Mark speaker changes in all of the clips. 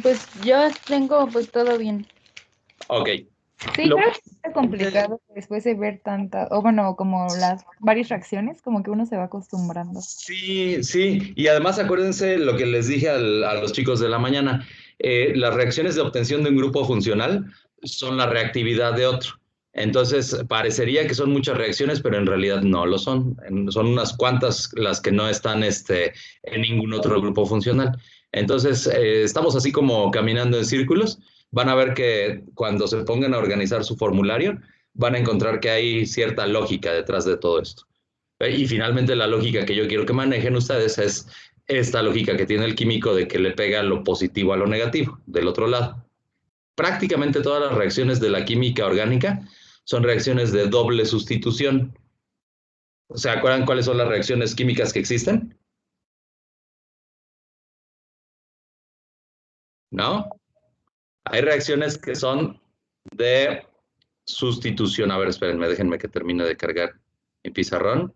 Speaker 1: Pues yo tengo pues todo bien.
Speaker 2: Ok.
Speaker 1: Sí,
Speaker 2: Lo
Speaker 1: creo
Speaker 2: más
Speaker 1: que es
Speaker 2: importante-
Speaker 1: complicado después de ver tanta, o bueno, como las varias reacciones, como que uno se va acostumbrando.
Speaker 2: Sí, sí, y además acuérdense lo que les dije a los chicos de la mañana, las reacciones de obtención de un grupo funcional son la reactividad de otro. Entonces, parecería que son muchas reacciones, pero en realidad no lo son. Son unas cuantas las que no están en ningún otro grupo funcional. Entonces, estamos así como caminando en círculos. Van a ver que cuando se pongan a organizar su formulario, van a encontrar que hay cierta lógica detrás de todo esto. Y finalmente la lógica que yo quiero que manejen ustedes es esta lógica que tiene el químico de que le pega lo positivo a lo negativo, del otro lado. Prácticamente todas las reacciones de la química orgánica son reacciones de doble sustitución. ¿Se acuerdan cuáles son las reacciones químicas que existen? ¿No? Hay reacciones que son de sustitución. A ver, espérenme, déjenme que termine de cargar mi pizarrón.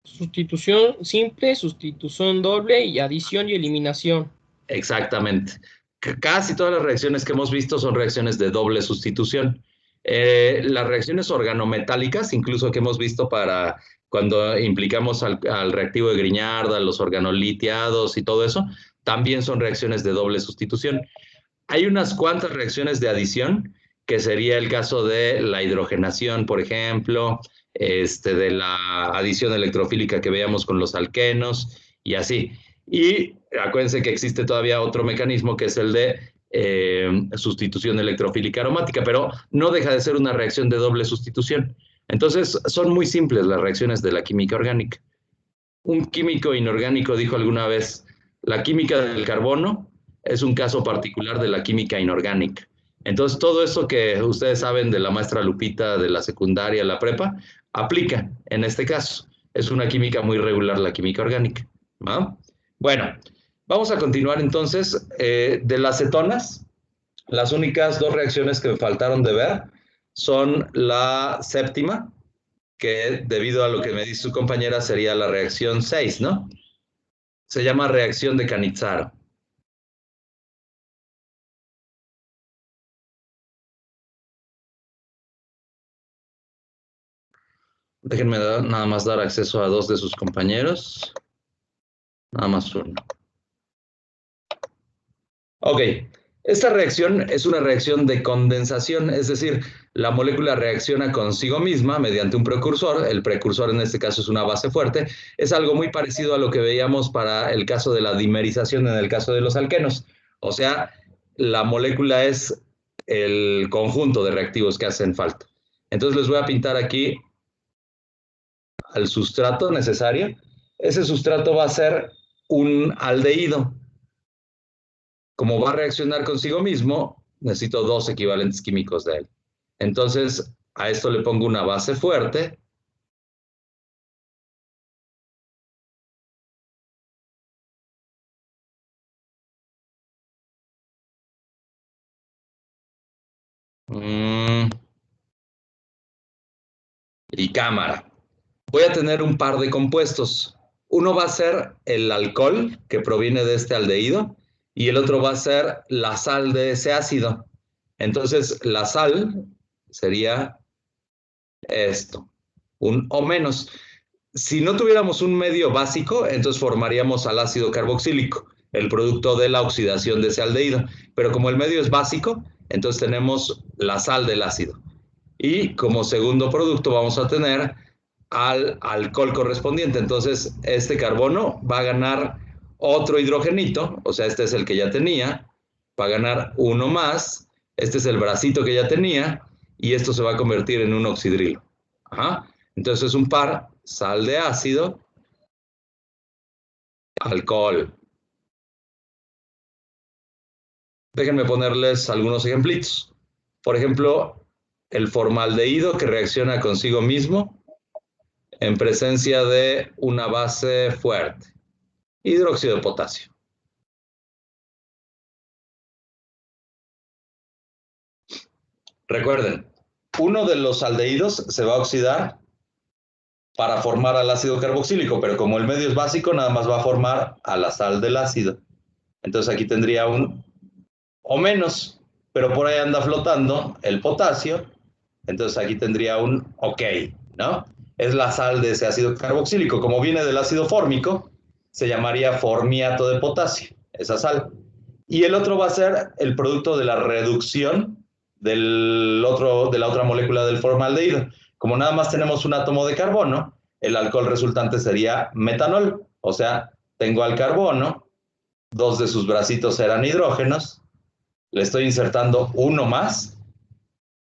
Speaker 3: Sustitución simple, sustitución doble y adición y eliminación.
Speaker 2: Exactamente. Casi todas las reacciones que hemos visto son reacciones de doble sustitución. Las reacciones organometálicas, incluso que hemos visto para cuando implicamos al reactivo de Grignard, a los organoliteados y todo eso, también son reacciones de doble sustitución. Hay unas cuantas reacciones de adición, que sería el caso de la hidrogenación, por ejemplo, de la adición electrofílica que veíamos con los alquenos y así. Y acuérdense que existe todavía otro mecanismo que es el de sustitución electrofílica aromática, pero no deja de ser una reacción de doble sustitución. Entonces, son muy simples las reacciones de la química orgánica. Un químico inorgánico dijo alguna vez, la química del carbono es un caso particular de la química inorgánica. Entonces, todo eso que ustedes saben de la maestra Lupita, de la secundaria, la prepa, aplica en este caso. Es una química muy regular, la química orgánica. ¿No? Bueno, vamos a continuar entonces. De las cetonas, las únicas dos reacciones que me faltaron de ver son la séptima, que debido a lo que me dice su compañera sería la reacción 6, ¿no? Se llama reacción de Cannizzaro. Déjenme nada más dar acceso a dos de sus compañeros. Nada más uno. Ok, esta reacción es una reacción de condensación, es decir, la molécula reacciona consigo misma mediante un precursor, el precursor en este caso es una base fuerte, es algo muy parecido a lo que veíamos para el caso de la dimerización en el caso de los alquenos, o sea, la molécula es el conjunto de reactivos que hacen falta. Entonces les voy a pintar aquí al sustrato necesario. Ese sustrato va a ser un aldehído. Como va a reaccionar consigo mismo, necesito dos equivalentes químicos de él. Entonces, a esto le pongo una base fuerte. Y cámara. Voy a tener un par de compuestos. Uno va a ser el alcohol que proviene de este aldehído y el otro va a ser la sal de ese ácido. Entonces, la sal sería esto, un O menos. Si no tuviéramos un medio básico, entonces formaríamos al ácido carboxílico, el producto de la oxidación de ese aldehído. Pero como el medio es básico, entonces tenemos la sal del ácido. Y como segundo producto vamos a tener al alcohol correspondiente. Entonces este carbono va a ganar otro hidrogenito, o sea, este es el que ya tenía, va a ganar uno más, este es el bracito que ya tenía, y esto se va a convertir en un oxidrilo. Ajá. Entonces es un par, sal de ácido, alcohol. Déjenme ponerles algunos ejemplitos. Por ejemplo, el formaldehído que reacciona consigo mismo en presencia de una base fuerte, hidróxido de potasio. Recuerden, uno de los aldehídos se va a oxidar para formar al ácido carboxílico, pero como el medio es básico, nada más va a formar a la sal del ácido. Entonces aquí tendría un O menos, pero por ahí anda flotando el potasio, entonces aquí tendría un OK, ¿no? Es la sal de ese ácido carboxílico. Como viene del ácido fórmico, se llamaría formiato de potasio, esa sal. Y el otro va a ser el producto de la reducción de la otra molécula del formaldehído. Como nada más tenemos un átomo de carbono, el alcohol resultante sería metanol. O sea, tengo al carbono, dos de sus bracitos eran hidrógenos, le estoy insertando uno más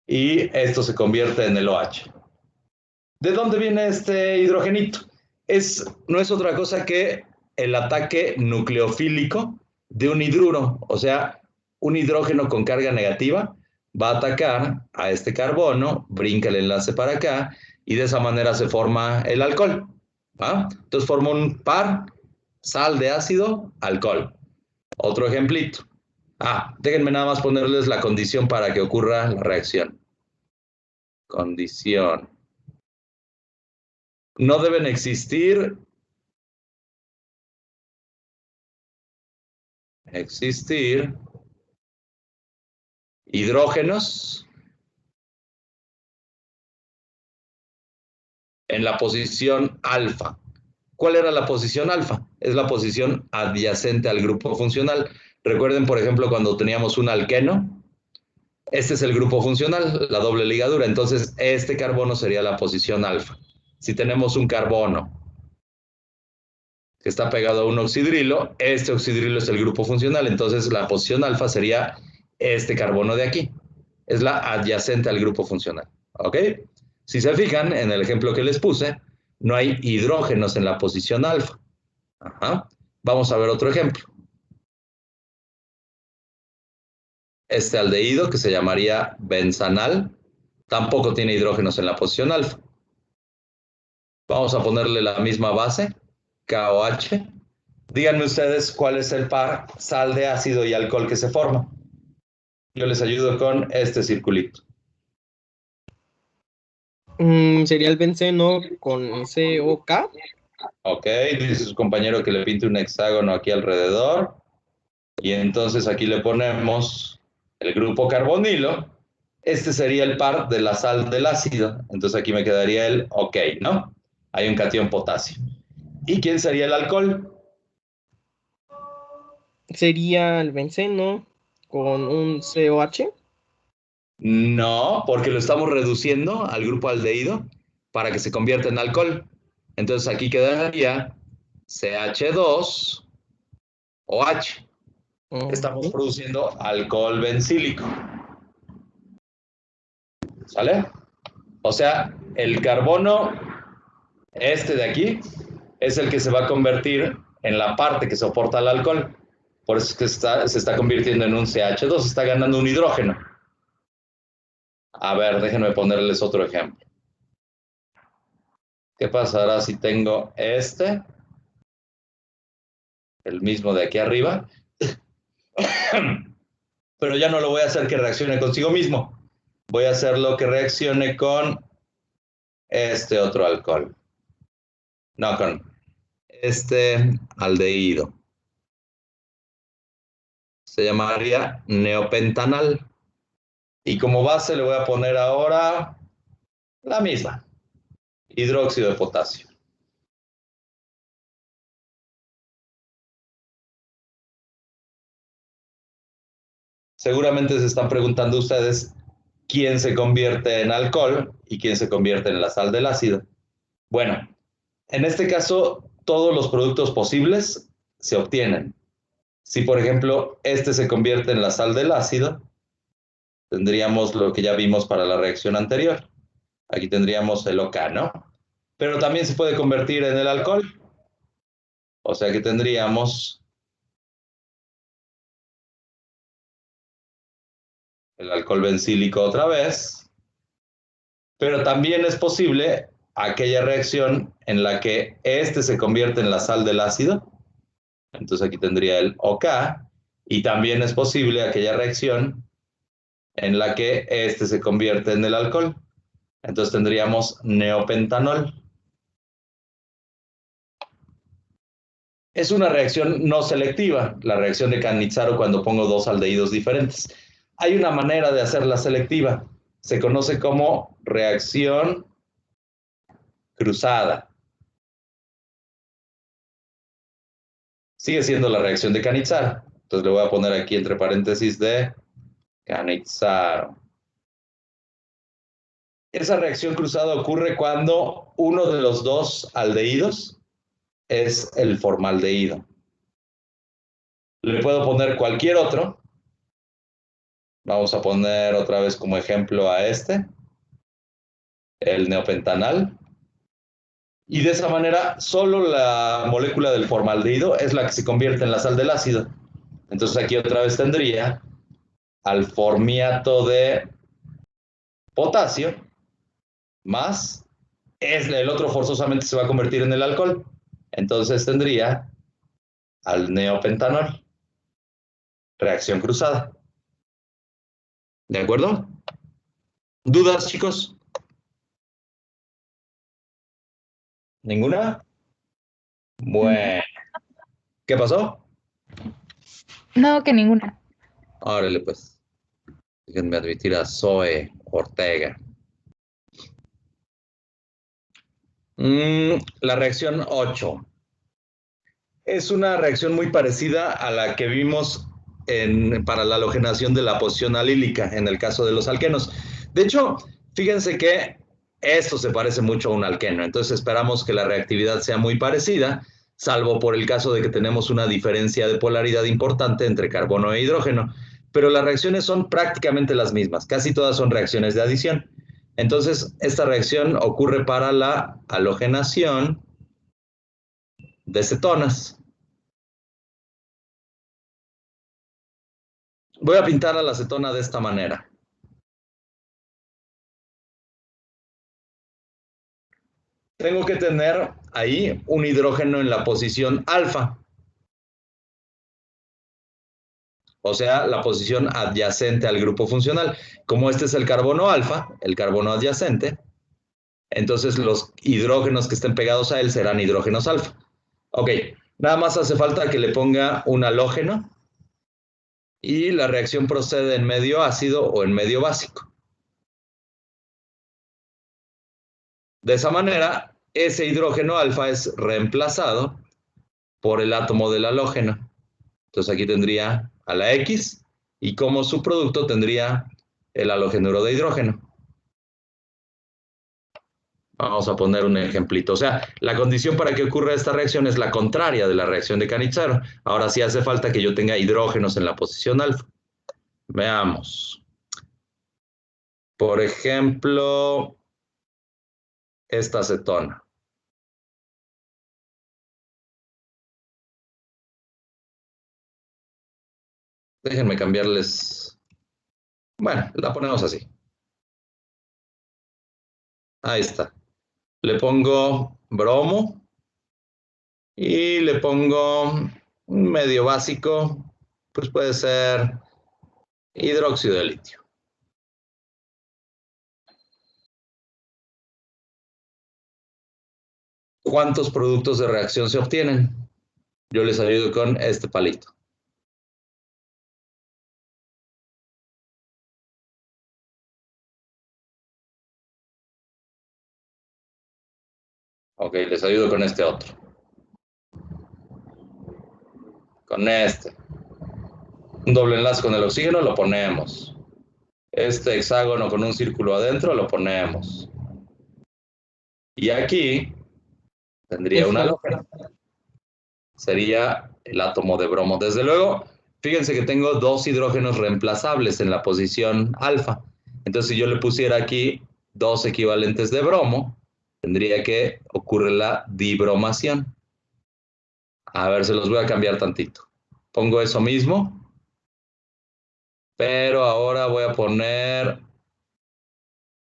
Speaker 2: y esto se convierte en el OH. ¿De dónde viene este hidrogenito? No es otra cosa que el ataque nucleofílico de un hidruro, o sea, un hidrógeno con carga negativa va a atacar a este carbono, brinca el enlace para acá y de esa manera se forma el alcohol. ¿Va? Entonces forma un par, sal de ácido, alcohol. Otro ejemplito. Déjenme nada más ponerles la condición para que ocurra la reacción. Condición. No deben existir hidrógenos en la posición alfa. ¿Cuál era la posición alfa? Es la posición adyacente al grupo funcional. Recuerden, por ejemplo, cuando teníamos un alqueno, este es el grupo funcional, la doble ligadura. Entonces, este carbono sería la posición alfa. Si tenemos un carbono que está pegado a un oxidrilo, este oxidrilo es el grupo funcional, entonces la posición alfa sería este carbono de aquí. Es la adyacente al grupo funcional. ¿Ok? Si se fijan, en el ejemplo que les puse, no hay hidrógenos en la posición alfa. Ajá. Vamos a ver otro ejemplo. Este aldehído, que se llamaría benzanal, tampoco tiene hidrógenos en la posición alfa. Vamos a ponerle la misma base, KOH. Díganme ustedes cuál es el par sal de ácido y alcohol que se forma. Yo les ayudo con este circulito.
Speaker 3: Sería el benceno con COK.
Speaker 2: Ok, dice su compañero que le pinte un hexágono aquí alrededor. Y entonces aquí le ponemos el grupo carbonilo. Este sería el par de la sal del ácido. Entonces aquí me quedaría el OK, ¿no? Hay un catión potasio. ¿Y quién sería el alcohol?
Speaker 3: Sería el benceno con un COH.
Speaker 2: No, porque lo estamos reduciendo al grupo aldehído para que se convierta en alcohol. Entonces aquí quedaría CH2OH. Estamos
Speaker 3: Ok.
Speaker 2: produciendo alcohol bencílico. ¿Sale? O sea, el carbono, este de aquí, es el que se va a convertir en la parte que soporta el alcohol. Por eso es que se está convirtiendo en un CH2, está ganando un hidrógeno. A ver, déjenme ponerles otro ejemplo. ¿Qué pasará si tengo este, el mismo de aquí arriba? Pero ya no lo voy a hacer que reaccione consigo mismo. Voy a hacerlo que reaccione con este otro alcohol. No, con este aldehído. Se llamaría neopentanal. Y como base le voy a poner ahora la misma, hidróxido de potasio. Seguramente se están preguntando ustedes quién se convierte en alcohol y quién se convierte en la sal del ácido. Bueno, en este caso, todos los productos posibles se obtienen. Si, por ejemplo, este se convierte en la sal del ácido, tendríamos lo que ya vimos para la reacción anterior. Aquí tendríamos el OK, ¿no? Pero también se puede convertir en el alcohol. O sea que tendríamos el alcohol bencílico otra vez. Pero también es posible aquella reacción en la que este se convierte en la sal del ácido. Entonces aquí tendría el OK. Y también es posible aquella reacción en la que este se convierte en el alcohol. Entonces tendríamos neopentanol. Es una reacción no selectiva, la reacción de Cannizzaro cuando pongo dos aldehídos diferentes. Hay una manera de hacerla selectiva. Se conoce como reacción cruzada. Sigue siendo la reacción de Cannizzaro. Entonces le voy a poner aquí entre paréntesis de Cannizzaro. Esa reacción cruzada ocurre cuando uno de los dos aldehídos es el formaldehído. Le puedo poner cualquier otro. Vamos a poner otra vez como ejemplo a este, el neopentanal. Y de esa manera, solo la molécula del formaldehído es la que se convierte en la sal del ácido. Entonces aquí otra vez tendría al formiato de potasio más el otro forzosamente se va a convertir en el alcohol. Entonces tendría al neopentanol. Reacción cruzada. ¿De acuerdo? ¿Dudas, chicos? ¿Ninguna? Bueno. ¿Qué pasó?
Speaker 1: No, que ninguna.
Speaker 2: Órale, pues. Déjenme admitir a Zoe Ortega. La reacción 8. Es una reacción muy parecida a la que vimos para la halogenación de la posición alílica en el caso de los alquenos. De hecho, fíjense que esto se parece mucho a un alqueno, entonces esperamos que la reactividad sea muy parecida, salvo por el caso de que tenemos una diferencia de polaridad importante entre carbono e hidrógeno, pero las reacciones son prácticamente las mismas, casi todas son reacciones de adición. Entonces, esta reacción ocurre para la halogenación de cetonas. Voy a pintar a la acetona de esta manera. Tengo que tener ahí un hidrógeno en la posición alfa. O sea, la posición adyacente al grupo funcional. Como este es el carbono alfa, el carbono adyacente, entonces los hidrógenos que estén pegados a él serán hidrógenos alfa. Ok, nada más hace falta que le ponga un halógeno y la reacción procede en medio ácido o en medio básico. De esa manera, ese hidrógeno alfa es reemplazado por el átomo del halógeno. Entonces aquí tendría a la X y como subproducto tendría el halogenuro de hidrógeno. Vamos a poner un ejemplito. O sea, la condición para que ocurra esta reacción es la contraria de la reacción de Cannizzaro. Ahora sí hace falta que yo tenga hidrógenos en la posición alfa. Veamos. Por ejemplo, esta acetona. Déjenme cambiarles. Bueno, la ponemos así. Ahí está. Le pongo bromo y le pongo un medio básico, pues puede ser hidróxido de litio. ¿Cuántos productos de reacción se obtienen? Yo les ayudo con este palito. Ok, les ayudo con este otro. Con este. Un doble enlace con el oxígeno lo ponemos. Este hexágono con un círculo adentro lo ponemos. Y aquí tendría un halógeno. Sería el átomo de bromo. Desde luego, fíjense que tengo dos hidrógenos reemplazables en la posición alfa. Entonces, si yo le pusiera aquí dos equivalentes de bromo, tendría que ocurrir la dibromación. A ver, se los voy a cambiar tantito. Pongo eso mismo, pero ahora voy a poner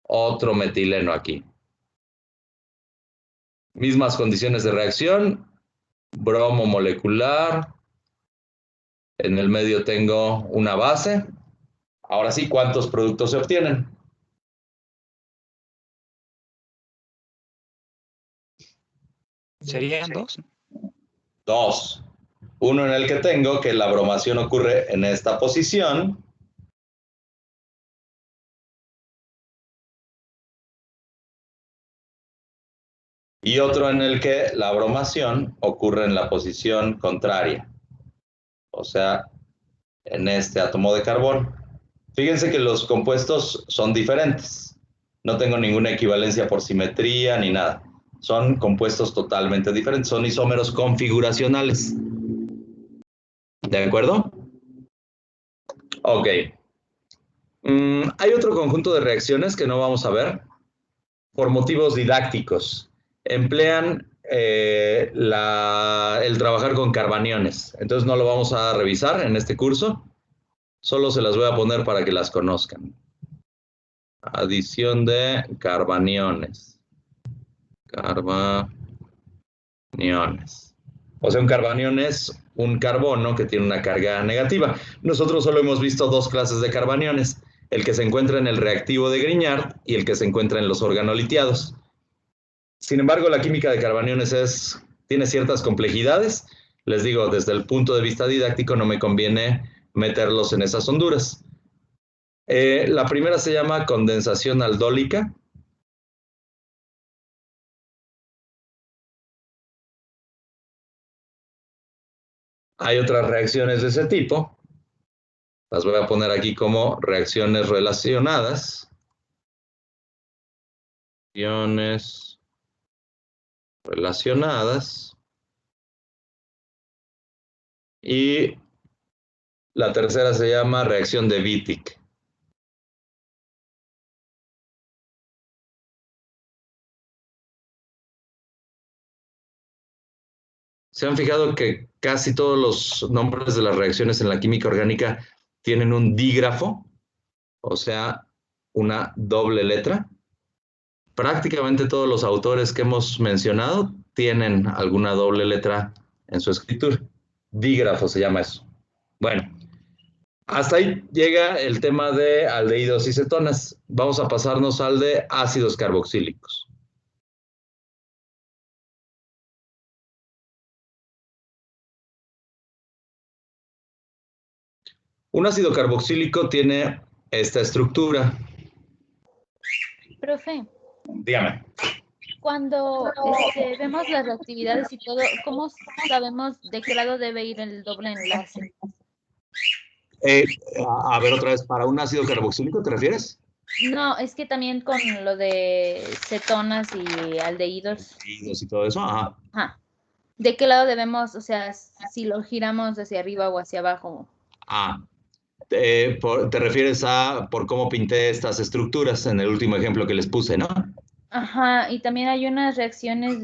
Speaker 2: otro metileno aquí. Mismas condiciones de reacción, bromo molecular. En el medio tengo una base. Ahora sí, ¿cuántos productos se obtienen?
Speaker 4: ¿Serían dos?
Speaker 2: Dos. Uno en el que tengo que la bromación ocurre en esta posición. Y otro en el que la bromación ocurre en la posición contraria. O sea, en este átomo de carbón. Fíjense que los compuestos son diferentes. No tengo ninguna equivalencia por simetría ni nada. Son compuestos totalmente diferentes. Son isómeros configuracionales. ¿De acuerdo? Ok. Hay otro conjunto de reacciones que no vamos a ver por motivos didácticos. Emplean el trabajar con carbaniones. Entonces no lo vamos a revisar en este curso. Solo se las voy a poner para que las conozcan. Adición de carbaniones. Carbaniones. O sea, un carbanión es un carbono que tiene una carga negativa. Nosotros solo hemos visto dos clases de carbaniones, el que se encuentra en el reactivo de Grignard y el que se encuentra en los organoliteados. Sin embargo, la química de carbaniones tiene ciertas complejidades. Les digo, desde el punto de vista didáctico no me conviene meterlos en esas honduras. La primera se llama condensación aldólica. Hay otras reacciones de ese tipo. Las voy a poner aquí como reacciones relacionadas. Reacciones relacionadas. Y la tercera se llama reacción de Wittig. ¿Se han fijado que casi todos los nombres de las reacciones en la química orgánica tienen un dígrafo? O sea, una doble letra. Prácticamente todos los autores que hemos mencionado tienen alguna doble letra en su escritura. Dígrafo se llama eso. Bueno, hasta ahí llega el tema de aldehídos y cetonas. Vamos a pasarnos al de ácidos carboxílicos. Un ácido carboxílico tiene esta estructura.
Speaker 4: Profe,
Speaker 2: Dígame.
Speaker 4: cuando vemos las reactividades y todo, ¿cómo sabemos de qué lado debe ir el doble enlace?
Speaker 2: A ver otra vez, ¿para un ácido carboxílico te refieres?
Speaker 4: No, es que también con lo de cetonas y aldehídos.
Speaker 2: Aldehídos y todo eso, ajá.
Speaker 4: Ajá. ¿De qué lado debemos, o sea, si lo giramos hacia arriba o hacia abajo?
Speaker 2: Te refieres a por cómo pinté estas estructuras en el último ejemplo que les puse, ¿no?
Speaker 4: Ajá, y también hay unas reacciones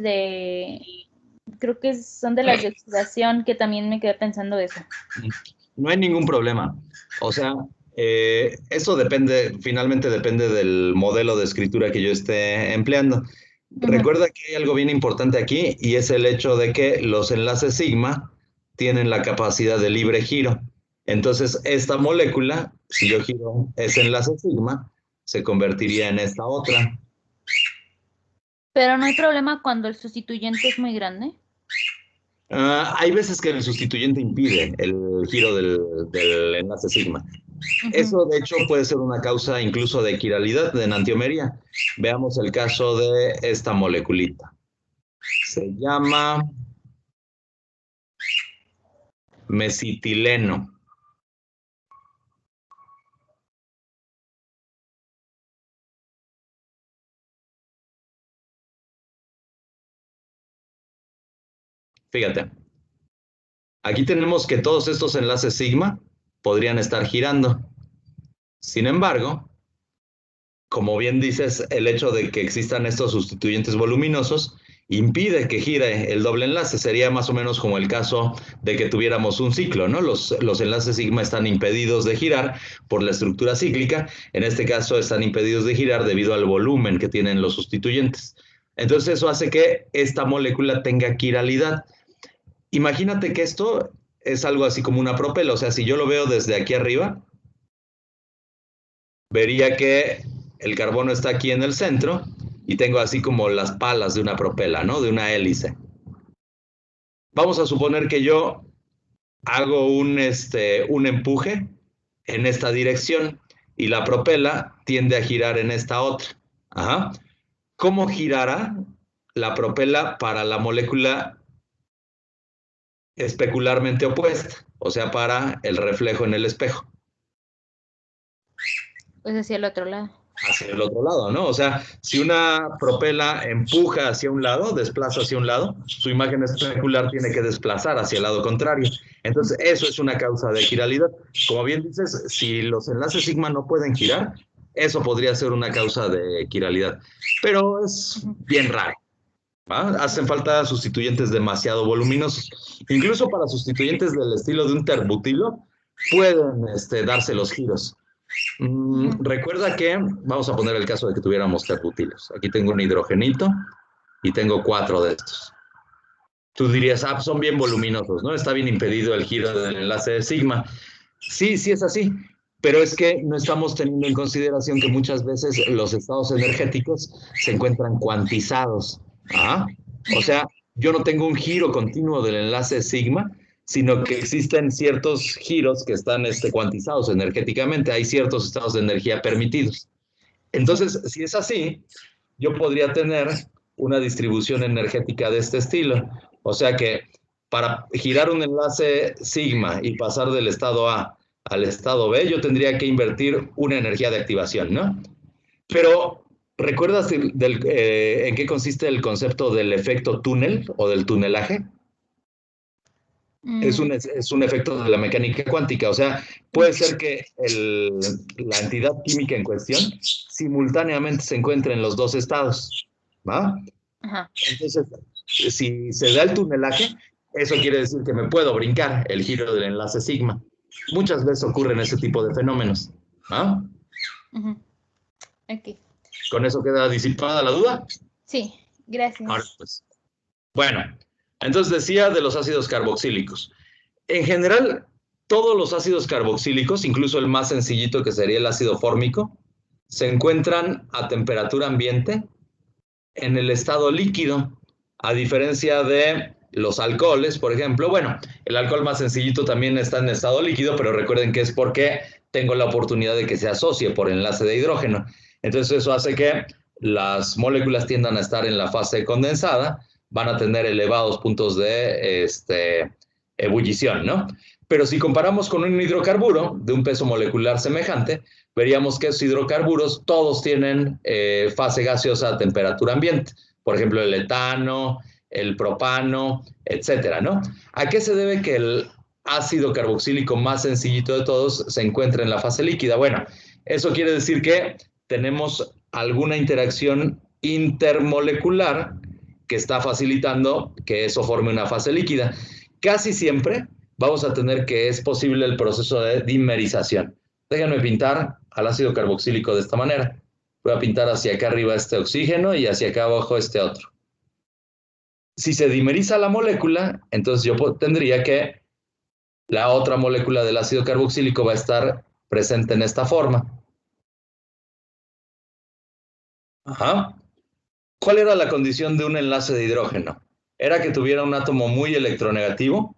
Speaker 4: creo que son de las de oxidación, que también me quedé pensando eso.
Speaker 2: No hay ningún problema. O sea, eso finalmente depende del modelo de escritura que yo esté empleando. Recuerda que hay algo bien importante aquí y es el hecho de que los enlaces sigma tienen la capacidad de libre giro. Entonces, esta molécula, si yo giro ese enlace sigma, se convertiría en esta otra.
Speaker 4: Pero no hay problema cuando el sustituyente es muy grande.
Speaker 2: Hay veces que el sustituyente impide el giro del enlace sigma. Eso, de hecho, puede ser una causa incluso de quiralidad, de enantiomería. Veamos el caso de esta moleculita. Se llama mesitileno. Fíjate, aquí tenemos que todos estos enlaces sigma podrían estar girando. Sin embargo, como bien dices, el hecho de que existan estos sustituyentes voluminosos impide que gire el doble enlace. Sería más o menos como el caso de que tuviéramos un ciclo, ¿no? Los enlaces sigma están impedidos de girar por la estructura cíclica. En este caso están impedidos de girar debido al volumen que tienen los sustituyentes. Entonces eso hace que esta molécula tenga quiralidad. Imagínate que esto es algo así como una propela. O sea, si yo lo veo desde aquí arriba, vería que el carbono está aquí en el centro y tengo así como las palas de una propela, ¿no? De una hélice. Vamos a suponer que yo hago un empuje en esta dirección y la propela tiende a girar en esta otra. Ajá. ¿Cómo girará la propela para la molécula especularmente opuesta? O sea, para el reflejo en el espejo.
Speaker 4: Pues hacia el otro lado.
Speaker 2: Hacia el otro lado, ¿no? O sea, si una propela empuja hacia un lado, desplaza hacia un lado, su imagen especular tiene que desplazar hacia el lado contrario. Entonces, eso es una causa de quiralidad. Como bien dices, si los enlaces sigma no pueden girar, eso podría ser una causa de quiralidad. Pero es bien raro. ¿Va? Hacen falta sustituyentes demasiado voluminosos. Incluso para sustituyentes del estilo de un terbutilo, pueden darse los giros. Recuerda que, vamos a poner el caso de que tuviéramos terbutilos. Aquí tengo un hidrogenito y tengo 4 de estos. Tú dirías, son bien voluminosos, ¿no? Está bien impedido el giro del enlace de sigma. Sí, sí es así, pero es que no estamos teniendo en consideración que muchas veces los estados energéticos se encuentran cuantizados. ¿Ah? O sea, yo no tengo un giro continuo del enlace sigma, sino que existen ciertos giros que están cuantizados energéticamente. Hay ciertos estados de energía permitidos. Entonces, si es así, yo podría tener una distribución energética de este estilo. O sea que para girar un enlace sigma y pasar del estado A al estado B, yo tendría que invertir una energía de activación, ¿no? Pero, ¿recuerdas en qué consiste el concepto del efecto túnel o del tunelaje? Es un efecto de la mecánica cuántica, o sea, puede ser que la entidad química en cuestión simultáneamente se encuentre en los dos estados, ¿va?
Speaker 4: Ajá.
Speaker 2: Entonces, si se da el tunelaje, eso quiere decir que me puedo brincar el giro del enlace sigma. Muchas veces ocurren ese tipo de fenómenos, ¿ah?
Speaker 4: Ok.
Speaker 2: ¿Con eso queda disipada la duda?
Speaker 4: Sí, gracias.
Speaker 2: Ahora, pues. Bueno, entonces decía de los ácidos carboxílicos. En general, todos los ácidos carboxílicos, incluso el más sencillito que sería el ácido fórmico, se encuentran a temperatura ambiente en el estado líquido, a diferencia de los alcoholes, por ejemplo. Bueno, el alcohol más sencillito también está en estado líquido, pero recuerden que es porque tengo la oportunidad de que se asocie por enlace de hidrógeno. Entonces eso hace que las moléculas tiendan a estar en la fase condensada, van a tener elevados puntos de ebullición, ¿no? Pero si comparamos con un hidrocarburo de un peso molecular semejante, veríamos que esos hidrocarburos todos tienen fase gaseosa a temperatura ambiente. Por ejemplo, el etano, el propano, etcétera, ¿no? ¿A qué se debe que el ácido carboxílico más sencillito de todos se encuentre en la fase líquida? Bueno, eso quiere decir que tenemos alguna interacción intermolecular que está facilitando que eso forme una fase líquida. Casi siempre vamos a tener que es posible el proceso de dimerización. Déjenme pintar al ácido carboxílico de esta manera. Voy a pintar hacia acá arriba este oxígeno y hacia acá abajo este otro. Si se dimeriza la molécula, entonces yo tendría que la otra molécula del ácido carboxílico va a estar presente en esta forma. Ajá. ¿Cuál era la condición de un enlace de hidrógeno? Era que tuviera un átomo muy electronegativo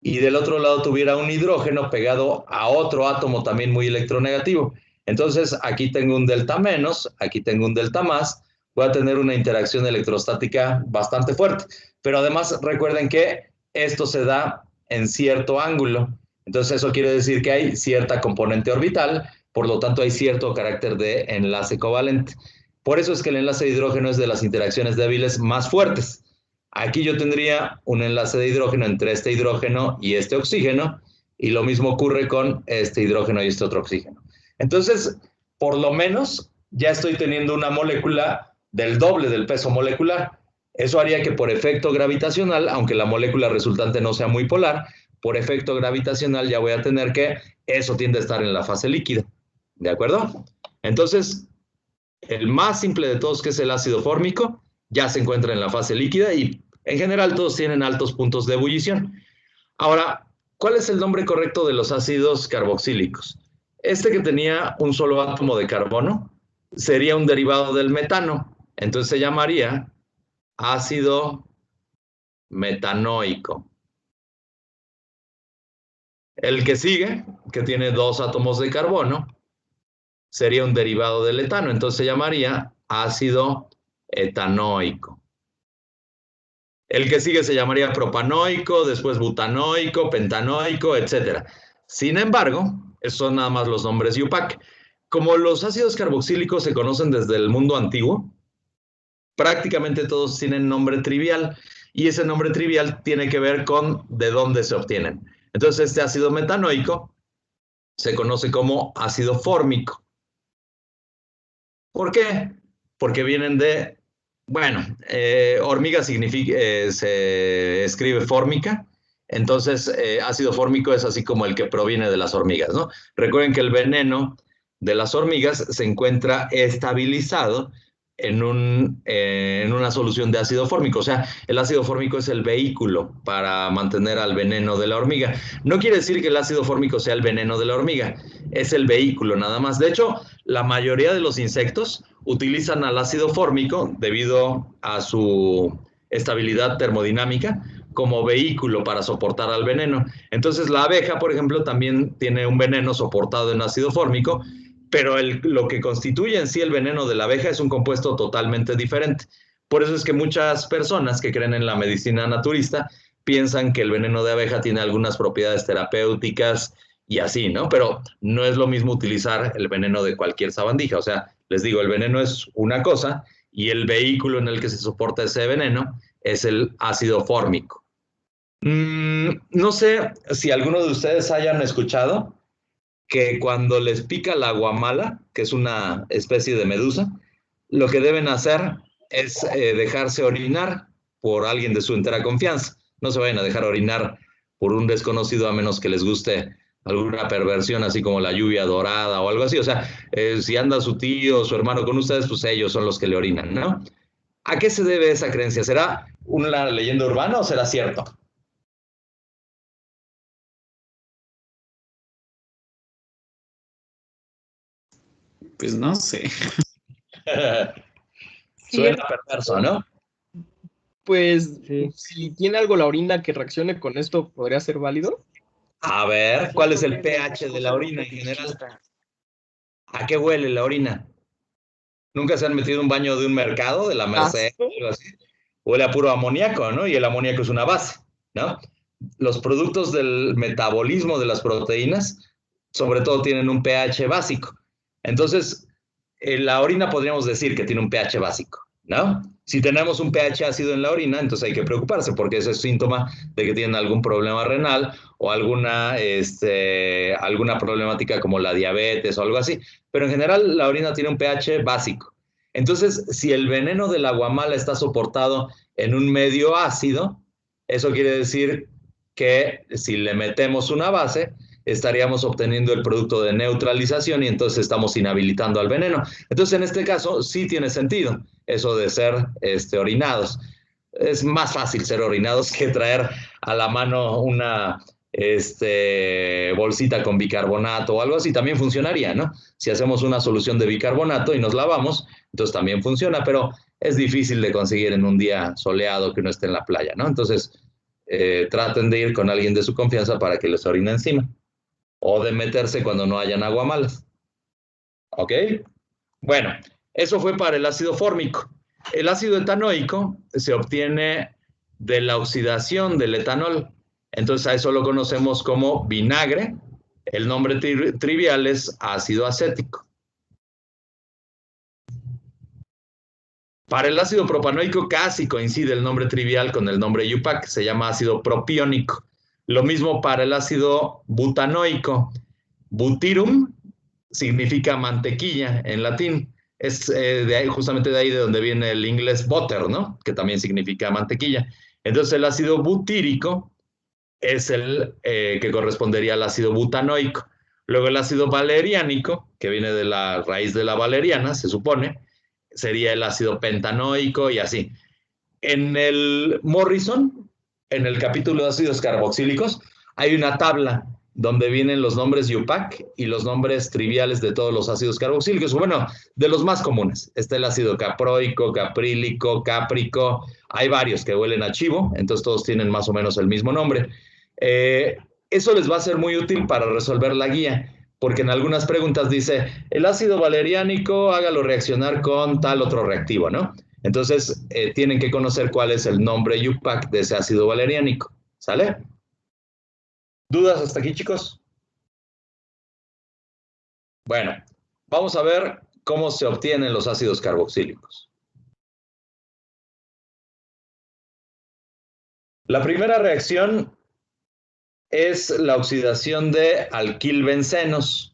Speaker 2: y del otro lado tuviera un hidrógeno pegado a otro átomo también muy electronegativo. Entonces, aquí tengo un delta menos, aquí tengo un delta más, voy a tener una interacción electrostática bastante fuerte. Pero además, recuerden que esto se da en cierto ángulo. Entonces, eso quiere decir que hay cierta componente orbital, por lo tanto, hay cierto carácter de enlace covalente. Por eso es que el enlace de hidrógeno es de las interacciones débiles más fuertes. Aquí yo tendría un enlace de hidrógeno entre este hidrógeno y este oxígeno, y lo mismo ocurre con este hidrógeno y este otro oxígeno. Entonces, por lo menos, ya estoy teniendo una molécula del doble del peso molecular. Eso haría que por efecto gravitacional, aunque la molécula resultante no sea muy polar, por efecto gravitacional ya voy a tener que eso tiende a estar en la fase líquida. ¿De acuerdo? Entonces, el más simple de todos, que es el ácido fórmico, ya se encuentra en la fase líquida y en general todos tienen altos puntos de ebullición. Ahora, ¿cuál es el nombre correcto de los ácidos carboxílicos? Este que tenía un solo átomo de carbono sería un derivado del metano, entonces se llamaría ácido metanoico. El que sigue, que tiene 2 átomos de carbono, sería un derivado del etano, entonces se llamaría ácido etanoico. El que sigue se llamaría propanoico, después butanoico, pentanoico, etc. Sin embargo, esos son nada más los nombres IUPAC. Como los ácidos carboxílicos se conocen desde el mundo antiguo, prácticamente todos tienen nombre trivial, y ese nombre trivial tiene que ver con de dónde se obtienen. Entonces, este ácido metanoico se conoce como ácido fórmico. ¿Por qué? Porque vienen de, bueno, hormiga significa, se escribe fórmica, entonces ácido fórmico es así como el que proviene de las hormigas, ¿no? Recuerden que el veneno de las hormigas se encuentra estabilizado en una solución de ácido fórmico, o sea, el ácido fórmico es el vehículo para mantener al veneno de la hormiga. No quiere decir que el ácido fórmico sea el veneno de la hormiga, es el vehículo nada más. De hecho, la mayoría de los insectos utilizan al ácido fórmico debido a su estabilidad termodinámica como vehículo para soportar al veneno. Entonces la abeja, por ejemplo, también tiene un veneno soportado en ácido fórmico, pero lo que constituye en sí el veneno de la abeja es un compuesto totalmente diferente. Por eso es que muchas personas que creen en la medicina naturista piensan que el veneno de abeja tiene algunas propiedades terapéuticas y así, ¿no? Pero no es lo mismo utilizar el veneno de cualquier sabandija. O sea, les digo, el veneno es una cosa y el vehículo en el que se soporta ese veneno es el ácido fórmico. No sé si alguno de ustedes hayan escuchado que cuando les pica la guamala, que es una especie de medusa, lo que deben hacer es dejarse orinar por alguien de su entera confianza. No se vayan a dejar orinar por un desconocido a menos que les guste alguna perversión, así como la lluvia dorada o algo así. O sea, si anda su tío o su hermano con ustedes, pues ellos son los que le orinan, ¿no? ¿A qué se debe esa creencia? ¿Será una leyenda urbana o será cierto?
Speaker 5: Pues no sé.
Speaker 2: Suena perverso, ¿no?
Speaker 3: Pues si tiene algo la orina que reaccione con esto, ¿podría ser válido?
Speaker 2: A ver, ¿cuál es el pH de la orina en general? ¿A qué huele la orina? ¿Nunca se han metido en un baño de un mercado, de la Merced, o algo así? Huele a puro amoníaco, ¿no? Y el amoníaco es una base, ¿no? Los productos del metabolismo de las proteínas, sobre todo, tienen un pH básico. Entonces, la orina podríamos decir que tiene un pH básico, ¿no? Si tenemos un pH ácido en la orina, entonces hay que preocuparse porque ese es síntoma de que tienen algún problema renal o alguna problemática como la diabetes o algo así. Pero en general la orina tiene un pH básico. Entonces, si el veneno del aguamala está soportado en un medio ácido, eso quiere decir que si le metemos una base, estaríamos obteniendo el producto de neutralización y entonces estamos inhabilitando al veneno. Entonces, en este caso, sí tiene sentido eso de ser orinados. Es más fácil ser orinados que traer a la mano una bolsita con bicarbonato o algo así. También funcionaría, ¿no? Si hacemos una solución de bicarbonato y nos lavamos, entonces también funciona, pero es difícil de conseguir en un día soleado que uno esté en la playa, ¿no? Entonces, traten de ir con alguien de su confianza para que les orine encima o de meterse cuando no hayan aguamalas. ¿Ok? Bueno, eso fue para el ácido fórmico. El ácido etanoico se obtiene de la oxidación del etanol. Entonces a eso lo conocemos como vinagre. El nombre trivial es ácido acético. Para el ácido propanoico casi coincide el nombre trivial con el nombre IUPAC, se llama ácido propiónico. Lo mismo para el ácido butanoico. Butirum significa mantequilla en latín. Es justamente de ahí de donde viene el inglés butter, ¿no? Que también significa mantequilla. Entonces el ácido butírico es el que correspondería al ácido butanoico. Luego el ácido valeriánico, que viene de la raíz de la valeriana, se supone, sería el ácido pentanoico y así. En el Morrison, en el capítulo de ácidos carboxílicos, hay una tabla donde vienen los nombres IUPAC y los nombres triviales de todos los ácidos carboxílicos. Bueno, de los más comunes. Está el ácido caproico, caprílico, cáprico. Hay varios que huelen a chivo, entonces todos tienen más o menos el mismo nombre. Eso les va a ser muy útil para resolver la guía, porque en algunas preguntas dice, el ácido valeriánico hágalo reaccionar con tal otro reactivo, ¿no? Entonces, tienen que conocer cuál es el nombre UPAC de ese ácido valeriánico, ¿sale? ¿Dudas hasta aquí, chicos? Bueno, vamos a ver cómo se obtienen los ácidos carboxílicos. La primera reacción es la oxidación de alquilbencenos.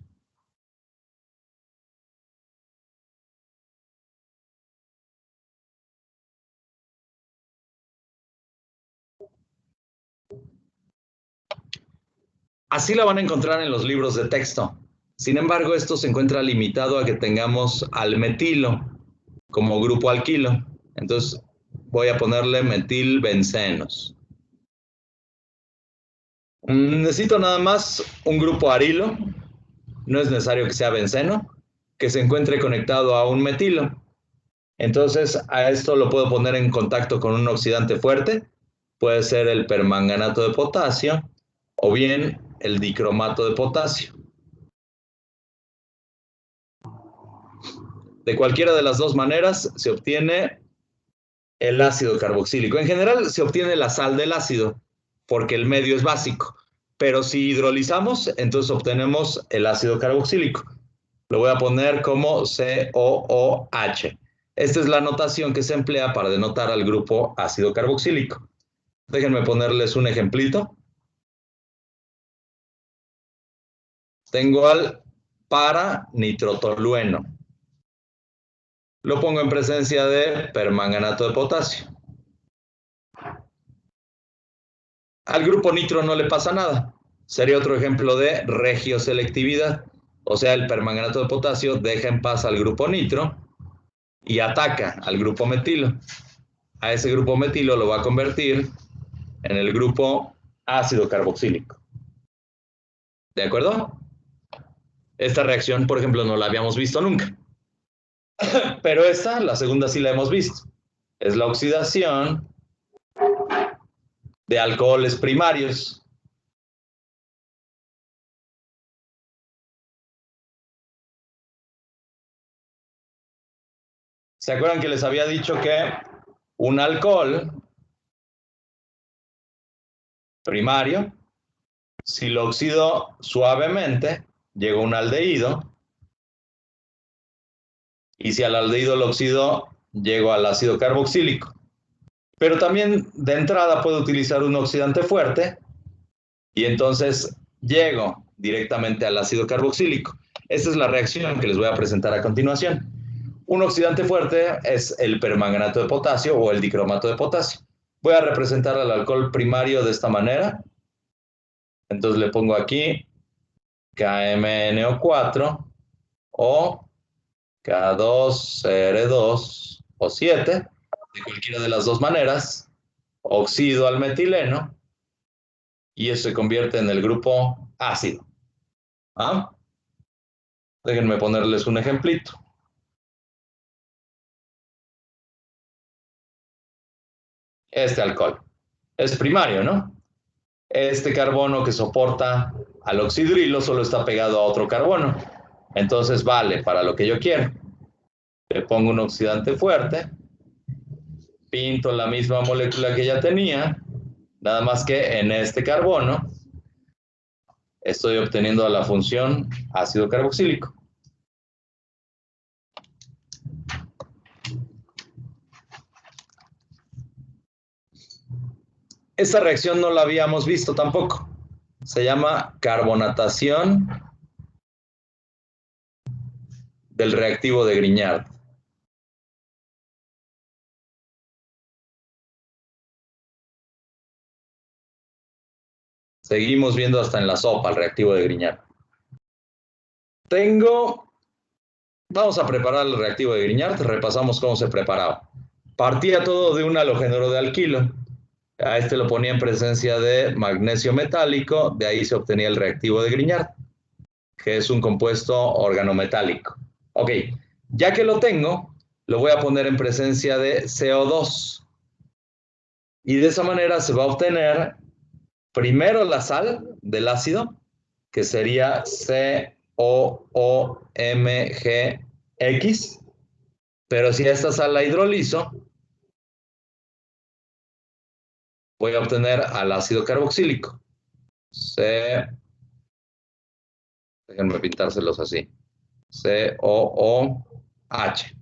Speaker 2: Así la van a encontrar en los libros de texto. Sin embargo, esto se encuentra limitado a que tengamos al metilo como grupo alquilo. Entonces, voy a ponerle metilbencenos. Necesito nada más un grupo arilo, no es necesario que sea benceno, que se encuentre conectado a un metilo. Entonces, a esto lo puedo poner en contacto con un oxidante fuerte, puede ser el permanganato de potasio o bien el dicromato de potasio. De cualquiera de las dos maneras se obtiene el ácido carboxílico. En general se obtiene la sal del ácido porque el medio es básico, pero si hidrolizamos, entonces obtenemos el ácido carboxílico. Lo voy a poner como COOH. Esta es la notación que se emplea para denotar al grupo ácido carboxílico. Déjenme ponerles un ejemplito. Tengo al para-nitrotolueno. Lo pongo en presencia de permanganato de potasio. Al grupo nitro no le pasa nada. Sería otro ejemplo de regioselectividad. O sea, el permanganato de potasio deja en paz al grupo nitro y ataca al grupo metilo. A ese grupo metilo lo va a convertir en el grupo ácido carboxílico. ¿De acuerdo? Esta reacción, por ejemplo, no la habíamos visto nunca. Pero esta, la segunda, sí la hemos visto. Es la oxidación de alcoholes primarios. ¿Se acuerdan que les había dicho que un alcohol primario, si lo oxido suavemente, llega a un aldehído, y si al aldehído lo oxido, llego al ácido carboxílico? Pero también de entrada puedo utilizar un oxidante fuerte y entonces llego directamente al ácido carboxílico. Esta es la reacción que les voy a presentar a continuación. Un oxidante fuerte es el permanganato de potasio o el dicromato de potasio. Voy a representar al alcohol primario de esta manera. Entonces le pongo aquí KMNO4 o K2CR2 o 7, de cualquiera de las dos maneras, oxido al metileno y eso se convierte en el grupo ácido. ¿Ah? Déjenme ponerles un ejemplito. Este alcohol es primario, ¿no? Este carbono que soporta al oxidrilo solo está pegado a otro carbono. Entonces vale para lo que yo quiero. Le pongo un oxidante fuerte, pinto la misma molécula que ya tenía, nada más que en este carbono estoy obteniendo la función ácido carboxílico. Esta reacción no la habíamos visto tampoco. Se llama carbonatación del reactivo de Grignard. Seguimos viendo hasta en la sopa el reactivo de Grignard. Vamos a preparar el reactivo de Grignard. Repasamos cómo se preparaba. Partía todo de un halogénuro de alquilo. A este lo ponía en presencia de magnesio metálico, de ahí se obtenía el reactivo de Grignard, que es un compuesto organometálico. Ok, ya que lo tengo, lo voy a poner en presencia de CO2. Y de esa manera se va a obtener primero la sal del ácido, que sería COOMGX, pero si a esta sal la hidrolizo, voy a obtener al ácido carboxílico. Déjenme pintárselos así. COOH.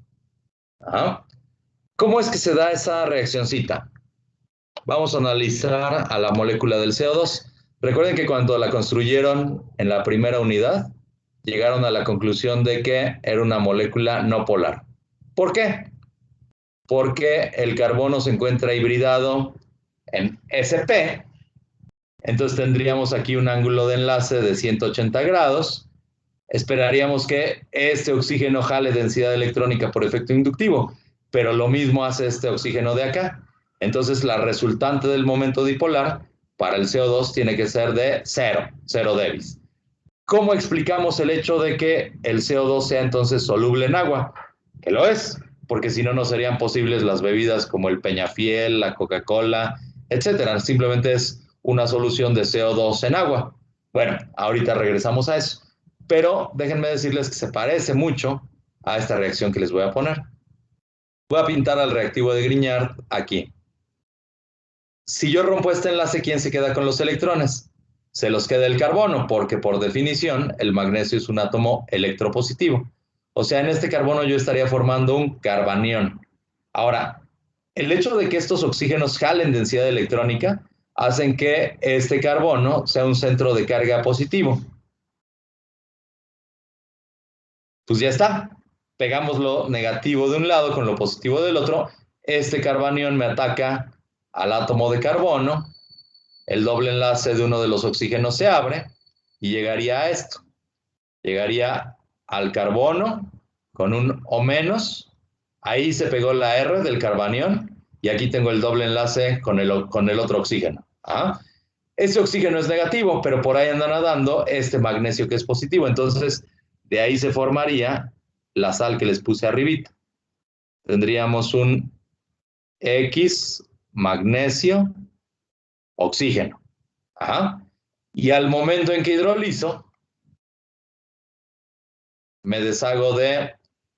Speaker 2: Ajá. ¿Cómo es que se da esa reaccioncita? Vamos a analizar a la molécula del CO2. Recuerden que cuando la construyeron en la primera unidad, llegaron a la conclusión de que era una molécula no polar. ¿Por qué? Porque el carbono se encuentra hibridado en sp, entonces tendríamos aquí un ángulo de enlace de 180 grados. Esperaríamos que este oxígeno jale densidad electrónica por efecto inductivo, pero lo mismo hace este oxígeno de acá. Entonces la resultante del momento dipolar para el CO2 tiene que ser de 0 Davis. ¿Cómo explicamos el hecho de que el CO2 sea entonces soluble en agua? Que lo es, porque si no, no serían posibles las bebidas como el Peñafiel, la Coca-Cola, etcétera. Simplemente es una solución de CO2 en agua. Bueno, ahorita regresamos a eso. Pero déjenme decirles que se parece mucho a esta reacción que les voy a poner. Voy a pintar al reactivo de Grignard aquí. Si yo rompo este enlace, ¿quién se queda con los electrones? Se los queda el carbono, porque por definición el magnesio es un átomo electropositivo. O sea, en este carbono yo estaría formando un carbanión. Ahora, el hecho de que estos oxígenos jalen densidad electrónica hacen que este carbono sea un centro de carga positivo. Pues ya está. Pegamos lo negativo de un lado con lo positivo del otro. Este carbanión me ataca al átomo de carbono. El doble enlace de uno de los oxígenos se abre y llegaría a esto. Llegaría al carbono con un O-. Ahí se pegó la R del carbanión y aquí tengo el doble enlace con el otro oxígeno. ¿Ah? Ese oxígeno es negativo, pero por ahí anda nadando este magnesio que es positivo. Entonces, de ahí se formaría la sal que les puse arribita. Tendríamos un X, magnesio, oxígeno. Ajá. Y al momento en que hidrolizo, me deshago de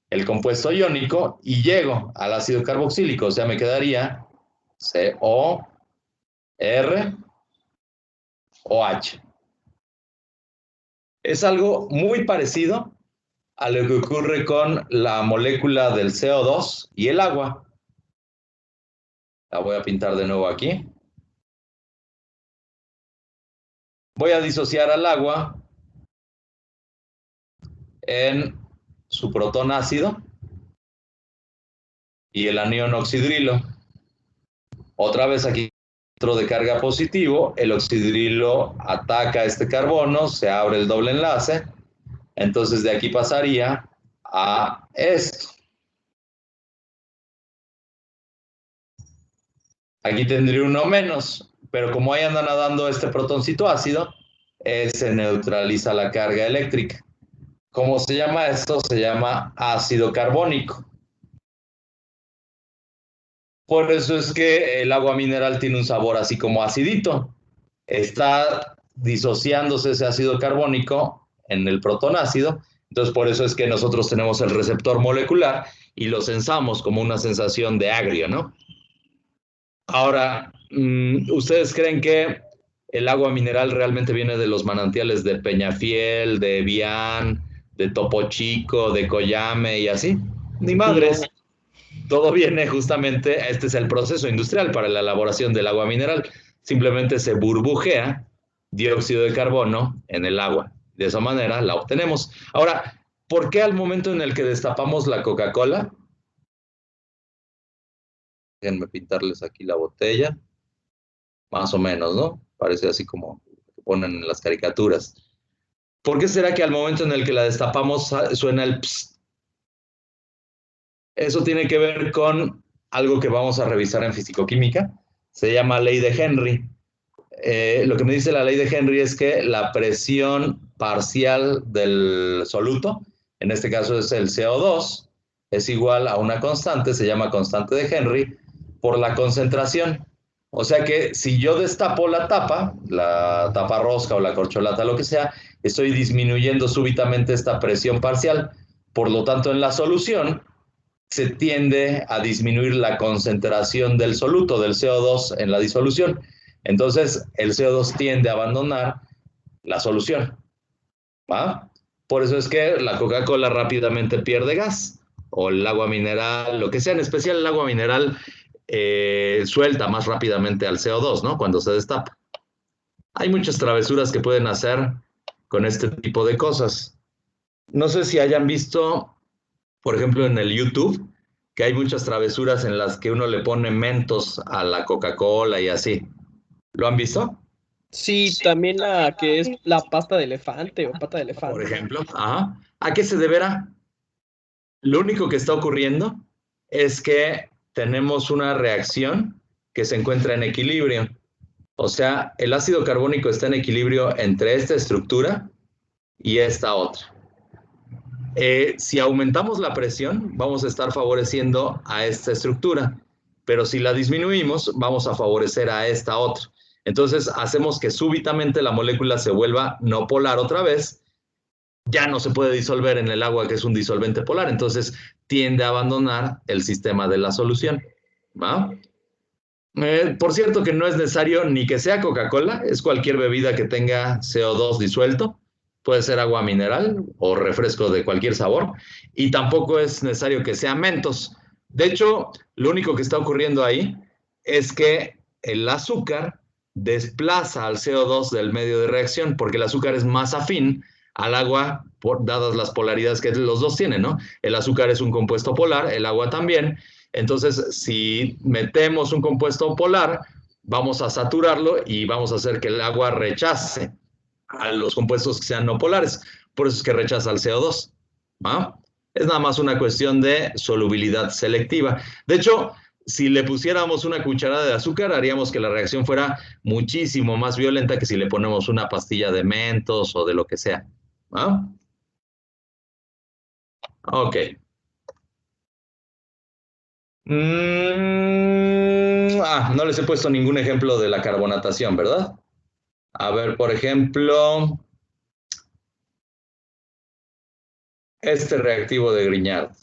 Speaker 2: el compuesto iónico y llego al ácido carboxílico. O sea, me quedaría COR, OH. Es algo muy parecido a lo que ocurre con la molécula del CO2 y el agua. La voy a pintar de nuevo aquí. Voy a disociar al agua en su protón ácido y el anión oxidrilo. Otra vez aquí centro de carga positivo, el oxidrilo ataca este carbono, se abre el doble enlace, entonces de aquí pasaría a esto. Aquí tendría uno menos, pero como ahí anda nadando este protoncito ácido, se neutraliza la carga eléctrica. ¿Cómo se llama esto? Se llama ácido carbónico. Por eso es que el agua mineral tiene un sabor así como acidito. Está disociándose ese ácido carbónico en el protonácido. Entonces, por eso es que nosotros tenemos el receptor molecular y lo sensamos como una sensación de agrio, ¿no? Ahora, ¿ustedes creen que el agua mineral realmente viene de los manantiales de Peñafiel, de Evian, de Topo Chico, de Coyame y así? Ni madres. Todo viene justamente, este es el proceso industrial para la elaboración del agua mineral. Simplemente se burbujea dióxido de carbono en el agua. De esa manera la obtenemos. Ahora, ¿por qué al momento en el que destapamos la Coca-Cola? Déjenme pintarles aquí la botella. Más o menos, ¿no? Parece así como ponen en las caricaturas. ¿Por qué será que al momento en el que la destapamos suena el psst? Eso tiene que ver con algo que vamos a revisar en fisicoquímica. Se llama ley de Henry. Lo que me dice la ley de Henry es que la presión parcial del soluto, en este caso es el CO2, es igual a una constante, se llama constante de Henry, por la concentración. O sea que si yo destapo la tapa rosca o la corcholata, lo que sea, estoy disminuyendo súbitamente esta presión parcial. Por lo tanto, en la solución se tiende a disminuir la concentración del soluto, del CO2 en la disolución. Entonces, el CO2 tiende a abandonar la solución, ¿va? Por eso es que la Coca-Cola rápidamente pierde gas, o el agua mineral, lo que sea, en especial el agua mineral suelta más rápidamente al CO2, ¿no? Cuando se destapa. Hay muchas travesuras que pueden hacer con este tipo de cosas. No sé si hayan visto, por ejemplo, en el YouTube, que hay muchas travesuras en las que uno le pone mentos a la Coca-Cola y así. ¿Lo han visto?
Speaker 3: Sí, también la que es la pasta de elefante o pata de elefante.
Speaker 2: Por ejemplo. Ajá. ¿A qué se deberá? Lo único que está ocurriendo es que tenemos una reacción que se encuentra en equilibrio. O sea, el ácido carbónico está en equilibrio entre esta estructura y esta otra. Si aumentamos la presión, vamos a estar favoreciendo a esta estructura, pero si la disminuimos, vamos a favorecer a esta otra. Entonces, hacemos que súbitamente la molécula se vuelva no polar otra vez. Ya no se puede disolver en el agua, que es un disolvente polar, entonces tiende a abandonar el sistema de la solución, ¿va? Por cierto que no es necesario ni que sea Coca-Cola, es cualquier bebida que tenga CO2 disuelto, puede ser agua mineral o refresco de cualquier sabor, y tampoco es necesario que sea Mentos. De hecho, lo único que está ocurriendo ahí es que el azúcar desplaza al CO2 del medio de reacción, porque el azúcar es más afín al agua, dadas las polaridades que los dos tienen, ¿no? El azúcar es un compuesto polar, el agua también. Entonces, si metemos un compuesto polar, vamos a saturarlo y vamos a hacer que el agua rechace a los compuestos que sean no polares. Por eso es que rechaza el CO2. ¿Ah? Es nada más una cuestión de solubilidad selectiva. De hecho, si le pusiéramos una cucharada de azúcar, haríamos que la reacción fuera muchísimo más violenta que si le ponemos una pastilla de mentos o de lo que sea. ¿Ah? Ok. No les he puesto ningún ejemplo de la carbonatación, ¿verdad? A ver, por ejemplo, este reactivo de Grignard.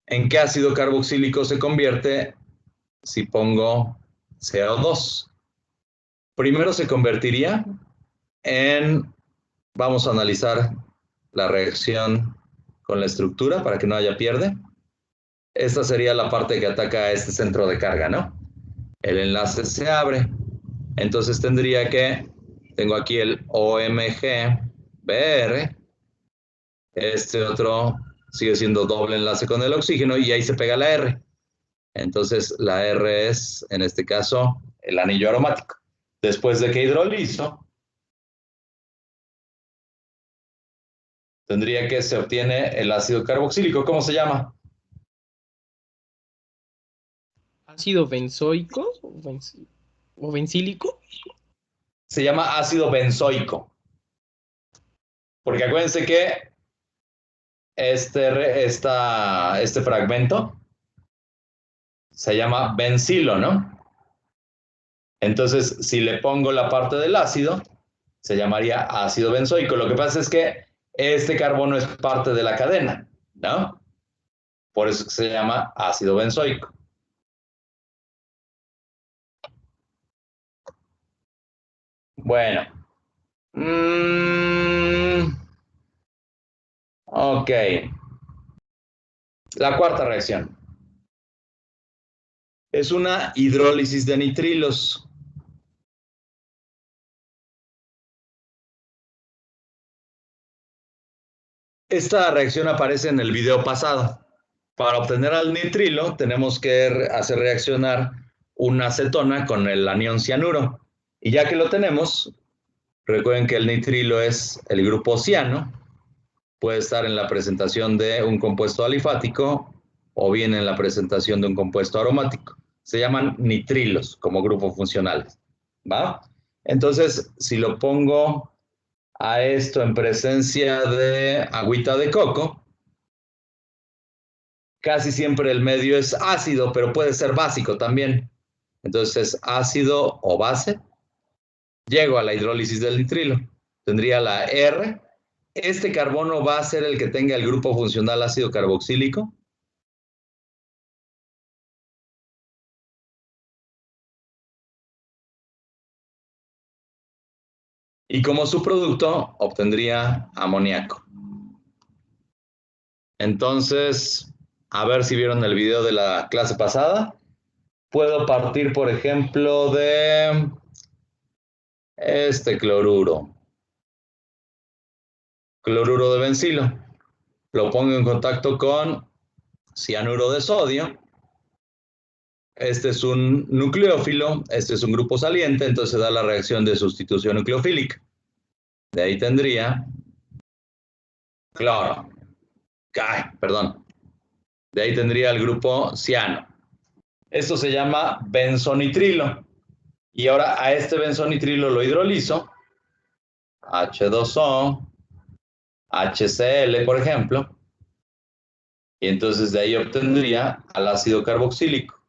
Speaker 2: ¿En qué ácido carboxílico se convierte si pongo CO2? Primero se convertiría en, vamos a analizar la reacción con la estructura para que no haya pierde. Esta sería la parte que ataca a este centro de carga, ¿no? El enlace se abre. Entonces tendría que, tengo aquí el OMG-BR, este otro sigue siendo doble enlace con el oxígeno y ahí se pega la R. Entonces la R es, en este caso, el anillo aromático. Después de que hidrolizo, tendría que se obtiene el ácido carboxílico. ¿Cómo se llama?
Speaker 3: ¿Ácido benzoico o bencílico?
Speaker 2: Se llama ácido benzoico. Porque acuérdense que este fragmento se llama bencilo, ¿no? Entonces, si le pongo la parte del ácido, se llamaría ácido benzoico. Lo que pasa es que este carbono es parte de la cadena, ¿no? Por eso se llama ácido benzoico. Bueno. Ok. La cuarta reacción. Es una hidrólisis de nitrilos. Esta reacción aparece en el video pasado. Para obtener al nitrilo tenemos que hacer reaccionar una acetona con el anión cianuro. Y ya que lo tenemos, recuerden que el nitrilo es el grupo ciano, puede estar en la presentación de un compuesto alifático o bien en la presentación de un compuesto aromático. Se llaman nitrilos como grupos funcionales, ¿va? Entonces, si lo pongo a esto en presencia de agüita de coco, casi siempre el medio es ácido, pero puede ser básico también. Entonces, ácido o base. Llego a la hidrólisis del nitrilo. Tendría la R. Este carbono va a ser el que tenga el grupo funcional ácido carboxílico. Y como subproducto obtendría amoníaco. Entonces, a ver si vieron el video de la clase pasada. Puedo partir, por ejemplo, de este cloruro de bencilo. Lo pongo en contacto con cianuro de sodio. Este es un nucleófilo, este es un grupo saliente, entonces da la reacción de sustitución nucleofílica. De ahí tendría cloro. Perdón. De ahí tendría el grupo ciano. Esto se llama benzonitrilo. Y ahora a este benzonitrilo lo hidrolizo. H2O, HCl, por ejemplo. Y entonces de ahí obtendría al ácido carboxílico.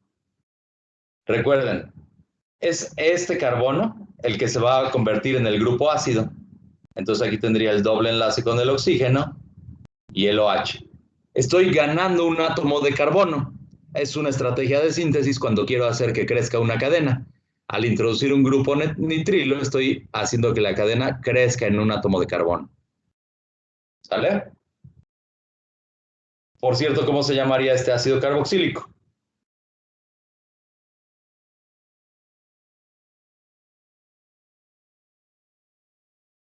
Speaker 2: Recuerden, es este carbono el que se va a convertir en el grupo ácido. Entonces aquí tendría el doble enlace con el oxígeno y el OH. Estoy ganando un átomo de carbono. Es una estrategia de síntesis cuando quiero hacer que crezca una cadena. Al introducir un grupo nitrilo, estoy haciendo que la cadena crezca en un átomo de carbono. ¿Sale? Por cierto, ¿cómo se llamaría este ácido carboxílico?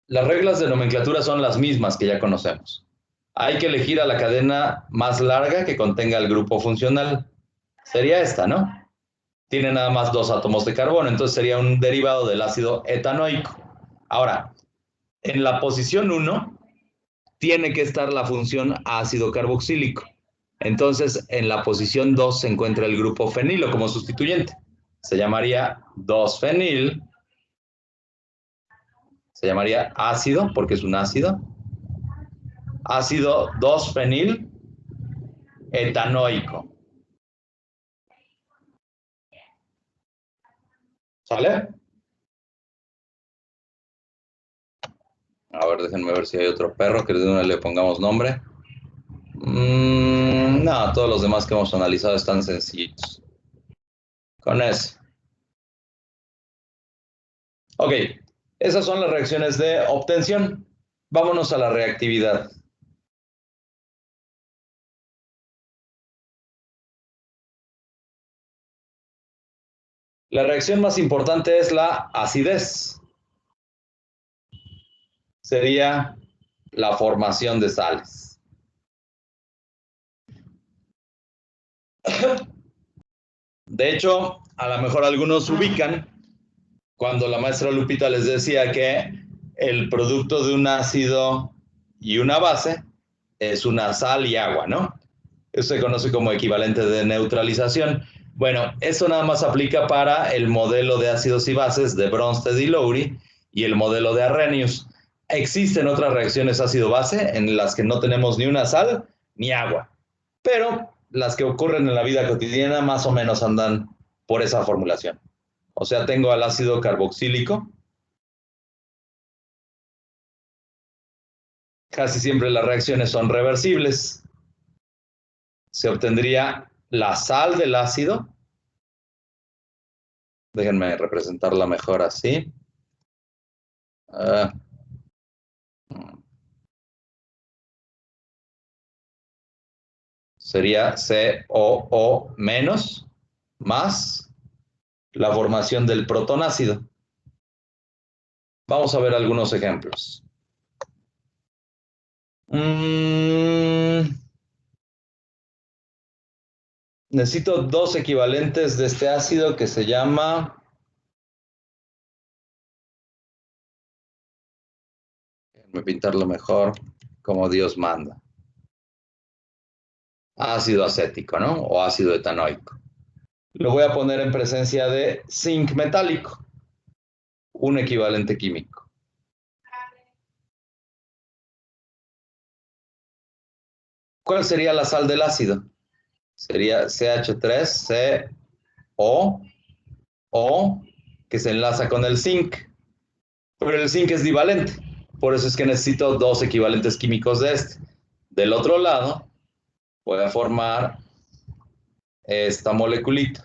Speaker 2: Las reglas de nomenclatura son las mismas que ya conocemos. Hay que elegir a la cadena más larga que contenga el grupo funcional. Sería esta, ¿no? Tiene nada más 2 átomos de carbono, entonces sería un derivado del ácido etanoico. Ahora, en la posición 1 tiene que estar la función ácido carboxílico. Entonces, en la posición 2 se encuentra el grupo fenilo como sustituyente. Se llamaría 2-fenil. Se llamaría ácido, porque es un ácido. Ácido 2-fenil etanoico. ¿Sale? A ver, déjenme ver si hay otro perro que de una le pongamos nombre. No, todos los demás que hemos analizado están sencillos. Con eso. Ok, esas son las reacciones de obtención. Vámonos a la reactividad. La reacción más importante es la acidez. Sería la formación de sales. De hecho, a lo mejor algunos ubican cuando la maestra Lupita les decía que el producto de un ácido y una base es una sal y agua, ¿no? Eso se conoce como equivalente de neutralización. Bueno, eso nada más aplica para el modelo de ácidos y bases de Bronsted y Lowry y el modelo de Arrhenius. Existen otras reacciones ácido-base en las que no tenemos ni una sal ni agua, pero las que ocurren en la vida cotidiana más o menos andan por esa formulación. O sea, tengo al ácido carboxílico. Casi siempre las reacciones son reversibles. Se obtendría la sal del ácido. Déjenme representarla mejor así. Sería COO menos más la formación del protonácido. Vamos a ver algunos ejemplos. Necesito 2 equivalentes de este ácido que se llama... Déjenme pintarlo mejor, como Dios manda. Ácido acético, ¿no? O ácido etanoico. Lo voy a poner en presencia de zinc metálico, un equivalente químico. ¿Cuál sería la sal del ácido? sería CH3CO, O, que se enlaza con el zinc. Pero el zinc es divalente. Por eso es que necesito dos equivalentes químicos de este. Del otro lado, voy a formar esta moleculita.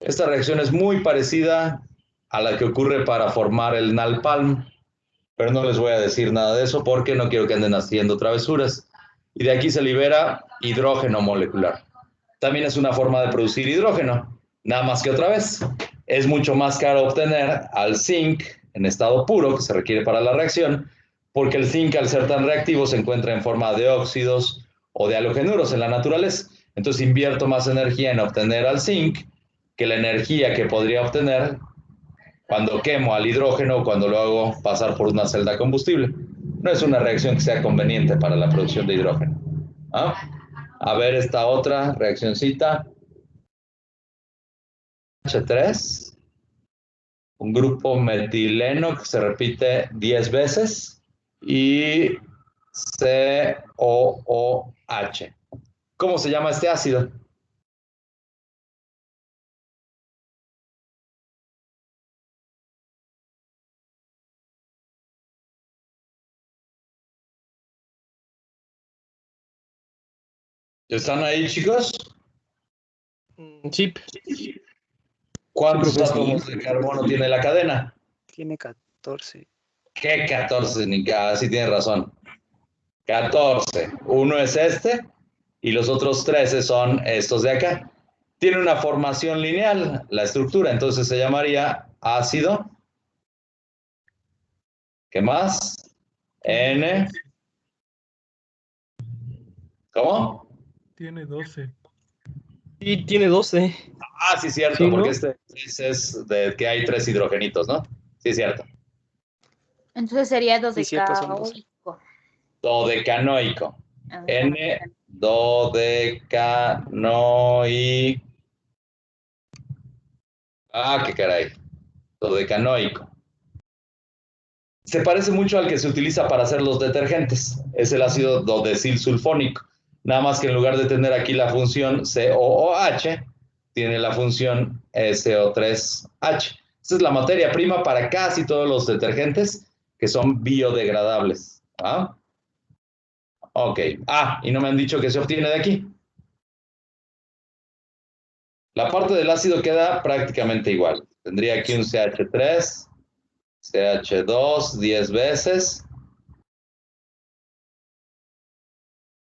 Speaker 2: Esta reacción es muy parecida a la que ocurre para formar el nalpalm, pero no les voy a decir nada de eso porque no quiero que anden haciendo travesuras. Y de aquí se libera hidrógeno molecular. También es una forma de producir hidrógeno, nada más que otra vez. Es mucho más caro obtener al zinc en estado puro, que se requiere para la reacción, porque el zinc, al ser tan reactivo, se encuentra en forma de óxidos o de halogenuros en la naturaleza. Entonces invierto más energía en obtener al zinc que la energía que podría obtener cuando quemo al hidrógeno o cuando lo hago pasar por una celda combustible. No es una reacción que sea conveniente para la producción de hidrógeno. ¿Ah? A ver esta otra reaccioncita. H3, un grupo metileno que se repite 10 veces y COOH. ¿Cómo se llama este ácido? ¿Están ahí, chicos?
Speaker 3: Sí.
Speaker 2: ¿Cuántos
Speaker 5: Sí, profesor.
Speaker 2: átomos de carbono tiene la cadena?
Speaker 6: Tiene 14.
Speaker 2: ¿Qué 14? Sí tienes razón. 14. Uno es este y los otros 13 son estos de acá. Tiene una formación lineal la estructura, entonces se llamaría ácido. ¿Qué más? N. ¿Cómo?
Speaker 7: Tiene 12.
Speaker 3: Sí, tiene 12.
Speaker 2: Ah, sí, cierto,
Speaker 3: Sí, ¿no?
Speaker 2: porque este es de que hay 3 hidrogenitos, ¿no? Sí, cierto.
Speaker 4: Entonces sería
Speaker 6: Sí, cierto, son 12.
Speaker 4: dodecanoico.
Speaker 2: Dodecanoico.
Speaker 4: Ah,
Speaker 2: N, dodecanoico. Ah, qué caray. Dodecanoico. Se parece mucho al que se utiliza para hacer los detergentes. Es el ácido dodecilsulfónico. Nada más que en lugar de tener aquí la función COOH, tiene la función SO3H. Esta es la materia prima para casi todos los detergentes que son biodegradables. ¿Ah? Ok. Ah, y no me han dicho que se obtiene de aquí. La parte del ácido queda prácticamente igual. Tendría aquí un CH3, CH2 10 veces.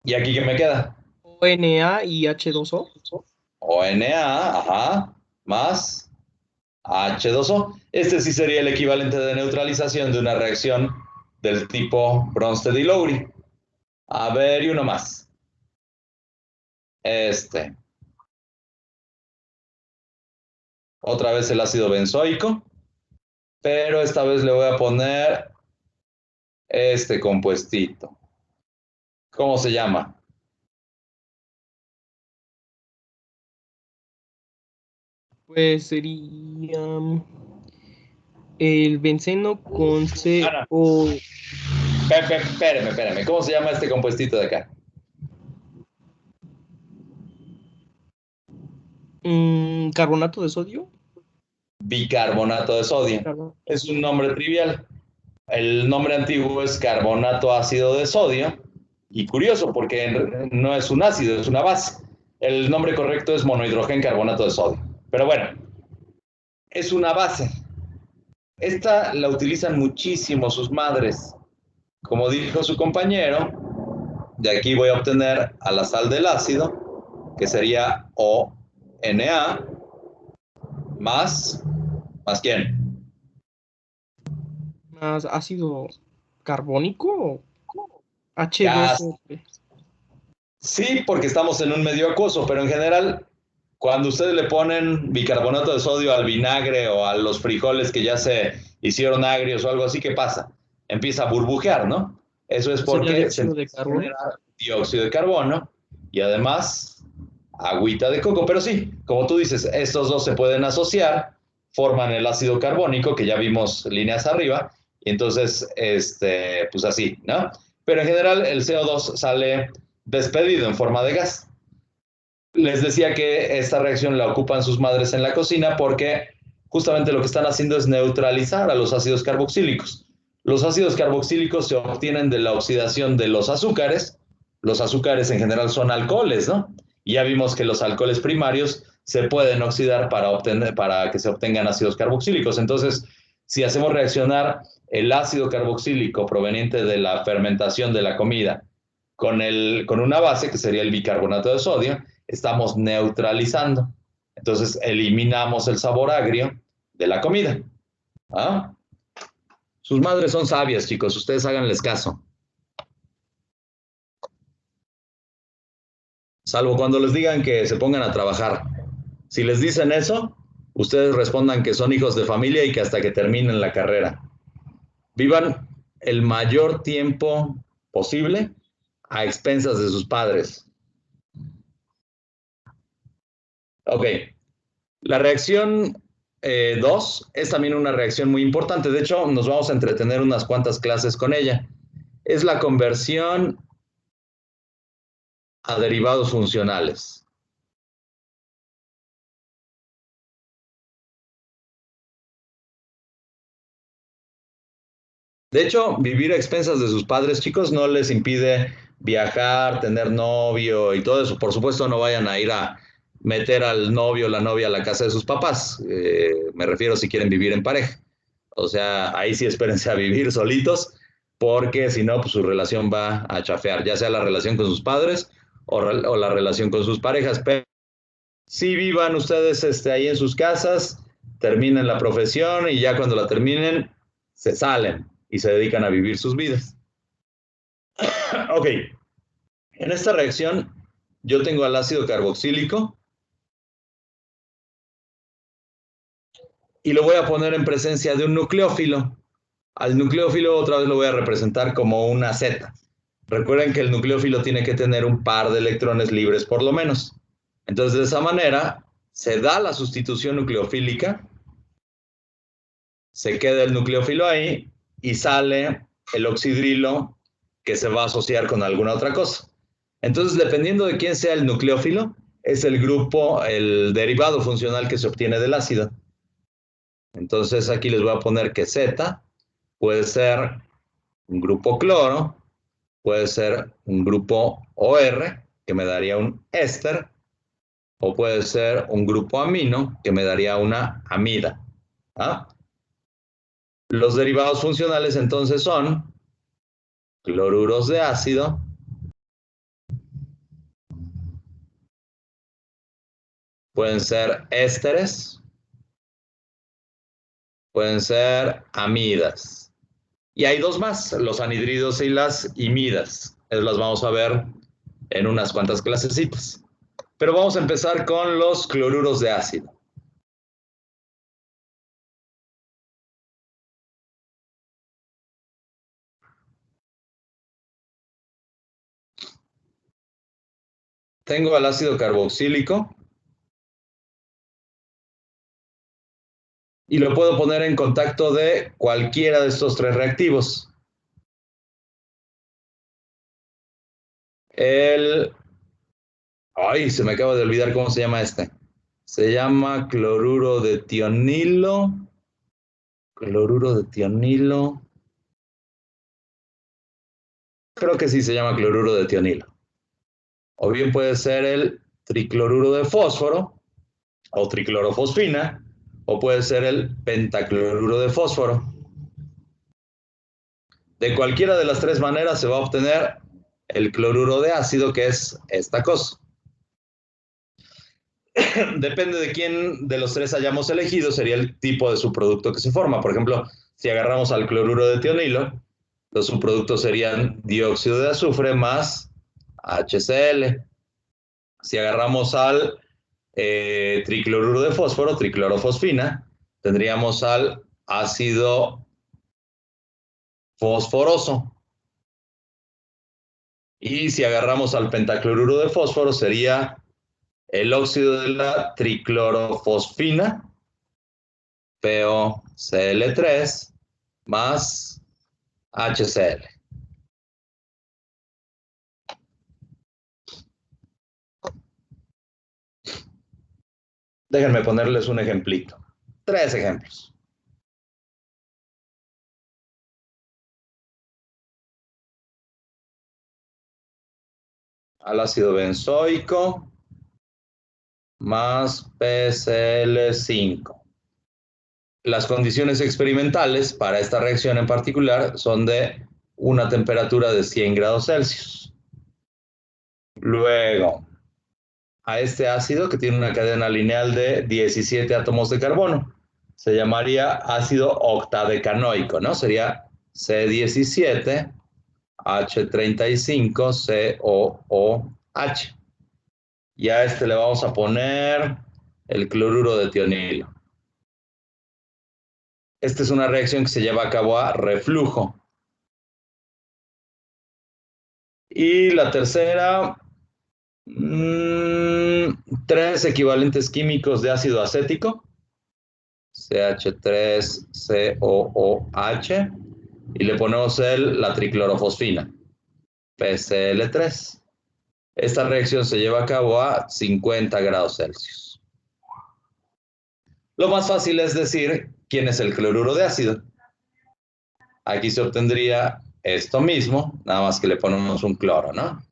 Speaker 2: ¿Y aquí qué me queda?
Speaker 3: ONA y H2O.
Speaker 2: ONA, ajá, más H2O. Este sí sería el equivalente de neutralización de una reacción del tipo Bronsted y Lowry. A ver, y uno más. Otra vez el ácido benzoico, pero esta vez le voy a poner este compuestito. ¿Cómo se llama?
Speaker 3: Pues sería el benceno con CO.
Speaker 2: Espérame. ¿Cómo se llama este compuestito de acá?
Speaker 3: Carbonato de sodio.
Speaker 2: Bicarbonato de sodio. Es un nombre trivial. El nombre antiguo es carbonato ácido de sodio. Y curioso, porque no es un ácido, es una base. El nombre correcto es monohidrogencarbonato de sodio. Pero bueno, es una base. Esta la utilizan muchísimo sus madres. Como dijo su compañero, de aquí voy a obtener a la sal del ácido, que sería ONA, ¿más quién?
Speaker 3: Más ácido carbónico. H2O.
Speaker 2: Sí, porque estamos en un medio acuoso, pero en general, cuando ustedes le ponen bicarbonato de sodio al vinagre o a los frijoles que ya se hicieron agrios o algo así, ¿qué pasa? Empieza a burbujear, ¿no? Eso es porque se genera dióxido de carbono y además agüita de coco. Pero sí, como tú dices, estos dos se pueden asociar, forman el ácido carbónico, que ya vimos líneas arriba, y entonces, pues así, ¿no? Pero en general el CO2 sale despedido en forma de gas. les decía que esta reacción la ocupan sus madres en la cocina porque justamente lo que están haciendo es neutralizar a los ácidos carboxílicos. Los ácidos carboxílicos se obtienen de la oxidación de los azúcares. Los azúcares en general son alcoholes, ¿no? Y ya vimos que los alcoholes primarios se pueden oxidar para que se obtengan ácidos carboxílicos. Entonces, si hacemos reaccionar el ácido carboxílico proveniente de la fermentación de la comida con una base, que sería el bicarbonato de sodio, estamos neutralizando. Entonces, eliminamos el sabor agrio de la comida. ¿Ah? Sus madres son sabias, chicos, ustedes háganles caso. Salvo cuando les digan que se pongan a trabajar. Si les dicen eso, ustedes respondan que son hijos de familia y que hasta que terminen la carrera. Vivan el mayor tiempo posible a expensas de sus padres. Ok. La reacción 2 es también una reacción muy importante. De hecho, nos vamos a entretener unas cuantas clases con ella. Es la conversión a derivados funcionales. De hecho, vivir a expensas de sus padres, chicos, no les impide viajar, tener novio y todo eso. Por supuesto, no vayan a ir a meter al novio o la novia a la casa de sus papás. Me refiero si quieren vivir en pareja. O sea, ahí sí espérense a vivir solitos, porque si no, pues su relación va a chafear, ya sea la relación con sus padres o la relación con sus parejas. Pero sí vivan ustedes ahí en sus casas, terminen la profesión y ya cuando la terminen, se salen y se dedican a vivir sus vidas. Ok, en esta reacción yo tengo al ácido carboxílico y lo voy a poner en presencia de un nucleófilo. Al nucleófilo otra vez lo voy a representar como una Z. Recuerden que el nucleófilo tiene que tener un par de electrones libres por lo menos. Entonces, de esa manera, se da la sustitución nucleofílica, se queda el nucleófilo ahí y sale el oxidrilo que se va a asociar con alguna otra cosa. Entonces, dependiendo de quién sea el nucleófilo, es el grupo, el derivado funcional que se obtiene del ácido. Entonces, aquí les voy a poner que Z puede ser un grupo cloro, puede ser un grupo OR, que me daría un éster, o puede ser un grupo amino, que me daría una amida. ¿Ah? Los derivados funcionales entonces son cloruros de ácido, pueden ser ésteres, pueden ser amidas. Y hay dos más, los anhidridos y las imidas. Las vamos a ver en unas cuantas clasecitas. Pero vamos a empezar con los cloruros de ácido. Tengo al ácido carboxílico y lo puedo poner en contacto de cualquiera de estos tres reactivos. Ay, se me acaba de olvidar cómo se llama este. Se llama cloruro de tionilo. Cloruro de tionilo. Creo que sí se llama cloruro de tionilo. O bien puede ser el tricloruro de fósforo o triclorofosfina, o puede ser el pentacloruro de fósforo. De cualquiera de las tres maneras se va a obtener el cloruro de ácido, que es esta cosa. Depende de quién de los tres hayamos elegido, sería el tipo de subproducto que se forma. Por ejemplo, si agarramos al cloruro de tionilo, los subproductos serían dióxido de azufre más HCl. Si agarramos al tricloruro de fósforo, triclorofosfina, tendríamos al ácido fosforoso. Y si agarramos al pentacloruro de fósforo, sería el óxido de la triclorofosfina, POCl3, más HCl. Déjenme ponerles un ejemplito. 3 ejemplos. Al ácido benzoico más PCl5. Las condiciones experimentales para esta reacción en particular son de una temperatura de 100 grados Celsius. Luego, a este ácido que tiene una cadena lineal de 17 átomos de carbono, se llamaría ácido octadecanoico, ¿no? Sería C17H35COOH. Y a este le vamos a poner el cloruro de tionilo. Esta es una reacción que se lleva a cabo a reflujo. Y la tercera, 3 equivalentes químicos de ácido acético, CH3COOH, y le ponemos la triclorofosfina, PCl3. Esta reacción se lleva a cabo a 50 grados Celsius. Lo más fácil es decir quién es el cloruro de ácido. Aquí se obtendría esto mismo, nada más que le ponemos un cloro, ¿no?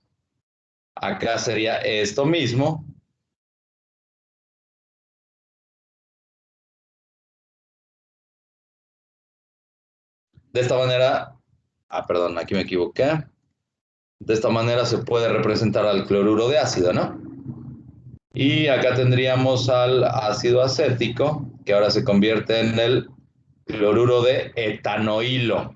Speaker 2: Acá sería esto mismo. De esta manera, perdón, aquí me equivoqué. De esta manera se puede representar al cloruro de ácido, ¿no? Y acá tendríamos al ácido acético, que ahora se convierte en el cloruro de etanoilo.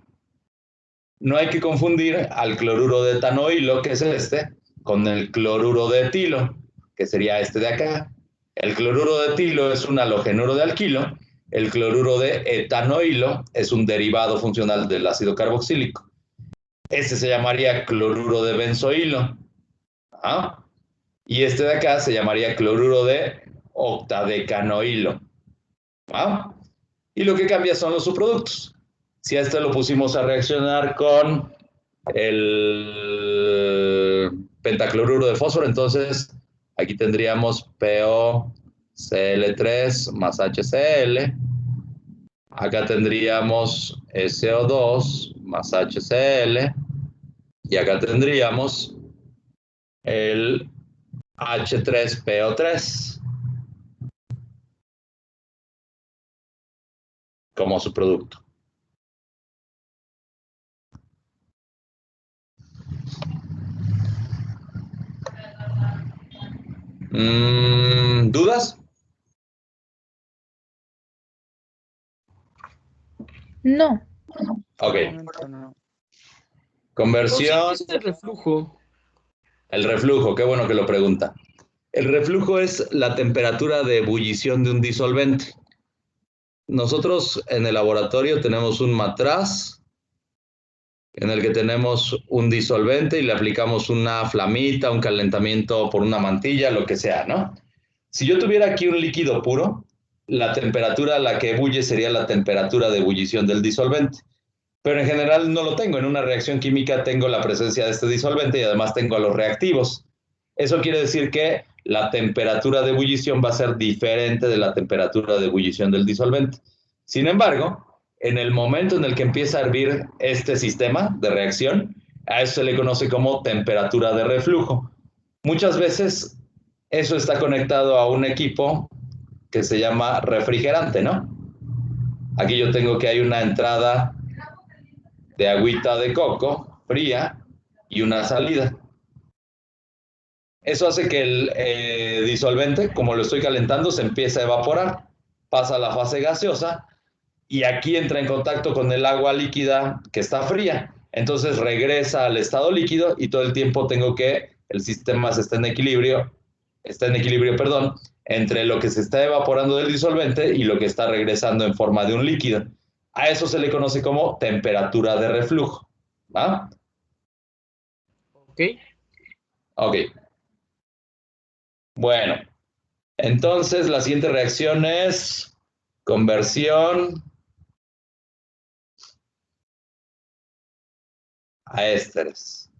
Speaker 2: No hay que confundir al cloruro de etanoilo, que es este, con el cloruro de etilo, que sería este de acá. El cloruro de etilo es un halogenuro de alquilo. El cloruro de etanoilo es un derivado funcional del ácido carboxílico. Este se llamaría cloruro de benzoilo. ¿Ah? Y este de acá se llamaría cloruro de octadecanoilo. ¿Ah? Y lo que cambia son los subproductos. Si a este lo pusimos a reaccionar con el pentacloruro de fósforo, entonces aquí tendríamos PoCl3 más HCl. Acá tendríamos SO2 más HCl. Y acá tendríamos el H3PO3 como su producto. ¿Dudas?
Speaker 1: No.
Speaker 2: Ok.
Speaker 6: No.
Speaker 2: Conversión.
Speaker 3: Sí, es el reflujo.
Speaker 2: El reflujo, qué bueno que lo pregunta. El reflujo es la temperatura de ebullición de un disolvente. Nosotros en el laboratorio tenemos un matraz en el que tenemos un disolvente y le aplicamos una flamita, un calentamiento por una mantilla, lo que sea, ¿no? Si yo tuviera aquí un líquido puro, la temperatura a la que ebulle sería la temperatura de ebullición del disolvente. Pero en general no lo tengo. En una reacción química tengo la presencia de este disolvente y además tengo a los reactivos. Eso quiere decir que la temperatura de ebullición va a ser diferente de la temperatura de ebullición del disolvente. Sin embargo, en el momento en el que empieza a hervir este sistema de reacción, a eso se le conoce como temperatura de reflujo. Muchas veces eso está conectado a un equipo que se llama refrigerante, ¿no? Aquí yo tengo que hay una entrada de agüita de coco fría y una salida. Eso hace que el disolvente, como lo estoy calentando, se empiece a evaporar, pasa a la fase gaseosa y aquí entra en contacto con el agua líquida que está fría. Entonces regresa al estado líquido y todo el tiempo tengo que el sistema esté en equilibrio, perdón, entre lo que se está evaporando del disolvente y lo que está regresando en forma de un líquido. A eso se le conoce como temperatura de reflujo. ¿Va?
Speaker 3: Ok.
Speaker 2: Ok. Bueno, entonces la siguiente reacción es conversión a ésteres.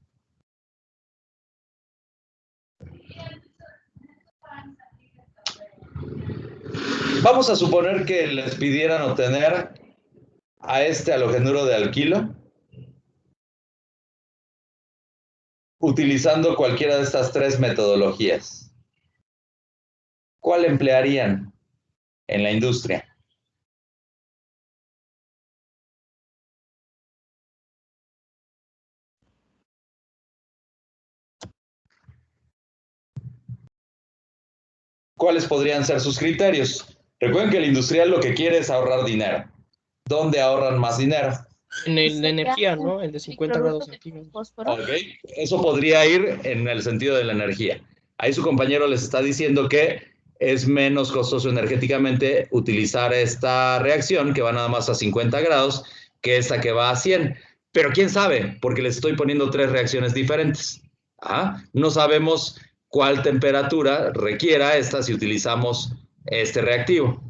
Speaker 2: Vamos a suponer que les pidieran obtener a este halogenuro de alquilo utilizando cualquiera de estas tres metodologías. ¿Cuál emplearían en la industria? ¿Cuáles podrían ser sus criterios? Recuerden que el industrial lo que quiere es ahorrar dinero. ¿Dónde ahorran más dinero?
Speaker 3: En el de energía, ¿no? El de 50 grados centígrados.
Speaker 4: Fósforo.
Speaker 2: Ok, eso podría ir en el sentido de la energía. Ahí su compañero les está diciendo que es menos costoso energéticamente utilizar esta reacción que va nada más a 50 grados que esta que va a 100. Pero quién sabe, porque les estoy poniendo tres reacciones diferentes. No sabemos cuál temperatura requiera esta si utilizamos este reactivo.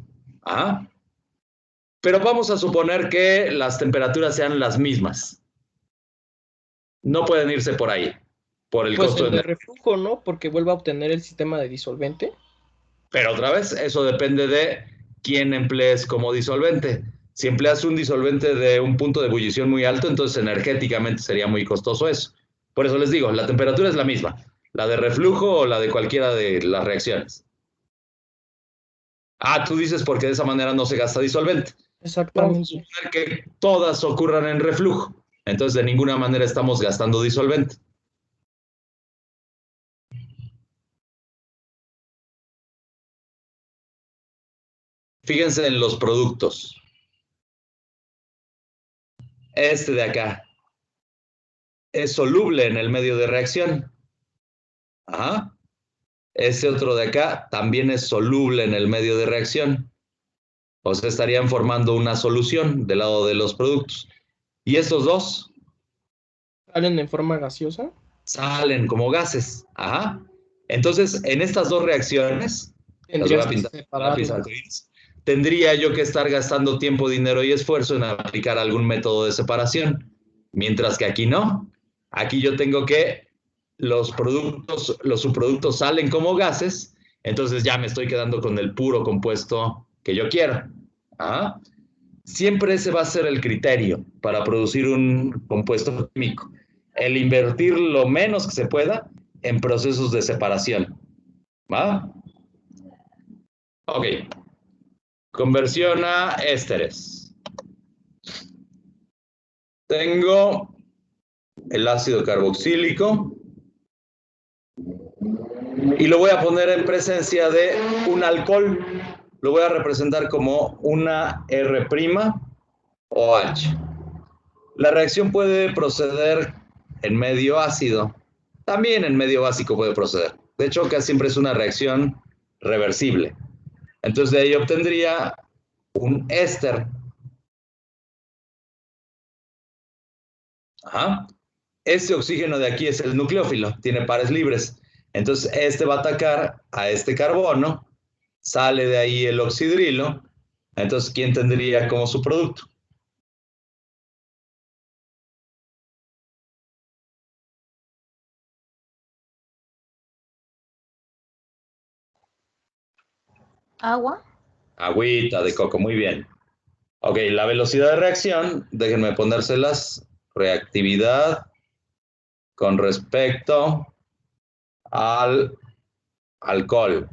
Speaker 2: Pero vamos a suponer que las temperaturas sean las mismas. No pueden irse por ahí, por el
Speaker 3: Pues
Speaker 2: costo
Speaker 3: el de reflujo, ¿no? Porque vuelve a obtener el sistema de disolvente.
Speaker 2: Pero otra vez, eso depende de quién emplees como disolvente. Si empleas un disolvente de un punto de ebullición muy alto, entonces energéticamente sería muy costoso eso. Por eso les digo, la temperatura es la misma, la de reflujo o la de cualquiera de las reacciones. Tú dices porque de esa manera no se gasta disolvente.
Speaker 3: Exactamente.
Speaker 2: Vamos a suponer que todas ocurran en reflujo. Entonces, de ninguna manera estamos gastando disolvente. Fíjense en los productos. Este de acá es soluble en el medio de reacción. Este otro de acá también es soluble en el medio de reacción. O sea, estarían formando una solución del lado de los productos. Y estos dos
Speaker 3: ¿Salen en forma gaseosa?
Speaker 2: salen como gases. Entonces, en estas dos reacciones,
Speaker 3: Tendrías que separarlas.
Speaker 2: tendría yo que estar gastando tiempo, dinero y esfuerzo en aplicar algún método de separación. Mientras que aquí no. Aquí yo tengo que los subproductos salen como gases, entonces ya me estoy quedando con el puro compuesto que yo quiero. Siempre ese va a ser el criterio para producir un compuesto químico. El invertir lo menos que se pueda en procesos de separación. ¿Va? Ok. Conversión a ésteres. Tengo el ácido carboxílico y lo voy a poner en presencia de un alcohol. Lo voy a representar como una R' OH. La reacción puede proceder en medio ácido. También en medio básico puede proceder. De hecho, casi siempre es una reacción reversible. Entonces, de ahí obtendría un éster. Este oxígeno de aquí es el nucleófilo, tiene pares libres. Entonces, este va a atacar a este carbono, sale de ahí el oxidrilo. Entonces, ¿quién tendría como su producto?
Speaker 4: Agua.
Speaker 2: Agüita de coco, muy bien. Ok, la velocidad de reacción, déjenme ponérselas. Reactividad con respecto al alcohol.